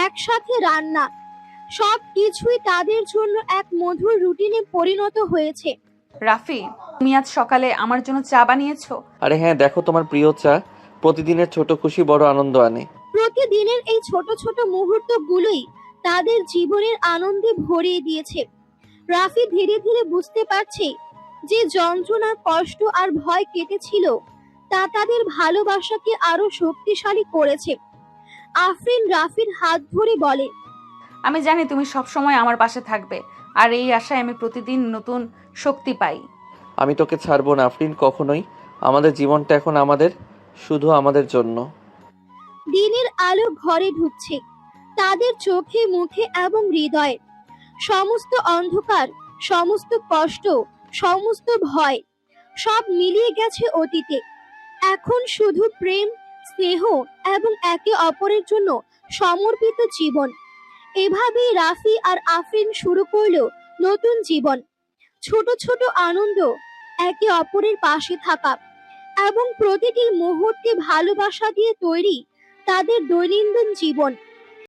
একসাথে রান্না, সব কিছুই তাদের জন্য এক মধুর রুটিনে পরিণত হয়েছে। রাফি, তুমি আজ সকালে আমার জন্য চা বানিয়েছো? আরে হ্যাঁ, দেখো তোমার প্রিয় চা। প্রতিদিনের ছোট খুশি বড় আনন্দ আনে। প্রতিদিনের এই ছোট ছোট মুহূর্তগুলোই তাদের জীবনের আনন্দে ভরিয়ে দিয়েছে। রাফি ধীরে ধীরে বুঝতে পারছে যে যন্ত্রণা, কষ্ট আর ভয় কেটেছিল তা তাদের ভালোবাসাকে আরো শক্তিশালী করেছে। আফরিন রাফির হাত ধরে বলে, আমি জানি তুমি সব সময় আমার পাশে থাকবে, আর এই আশায় আমি প্রতিদিন নতুন শক্তি পাই। আমি তোকে ছাড়বো না আফরিন, কখনোই। আমাদের জীবনটা এখন আমাদের, শুধু আমাদের জন্য। দিনের আলো ঘরে ঢুকছে, তাদের চোখে, মুখে এবং হৃদয়ে। সমস্ত অন্ধকার, সমস্ত কষ্ট, সমস্ত ভয় সব মিলিয়ে গেছে অতীতে। এখন শুধু প্রেম, স্নেহ এবং একে অপরের জন্য সমর্পিত জীবন। এভাবেই রাফি আর আফরিন শুরু করলো নতুন জীবন। ছোট ছোট আনন্দ, একে অপরের পাশে থাকা এবং প্রতিটি মুহূর্তে ভালোবাসা দিয়ে তৈরি তাদের দৈনন্দিন জীবন।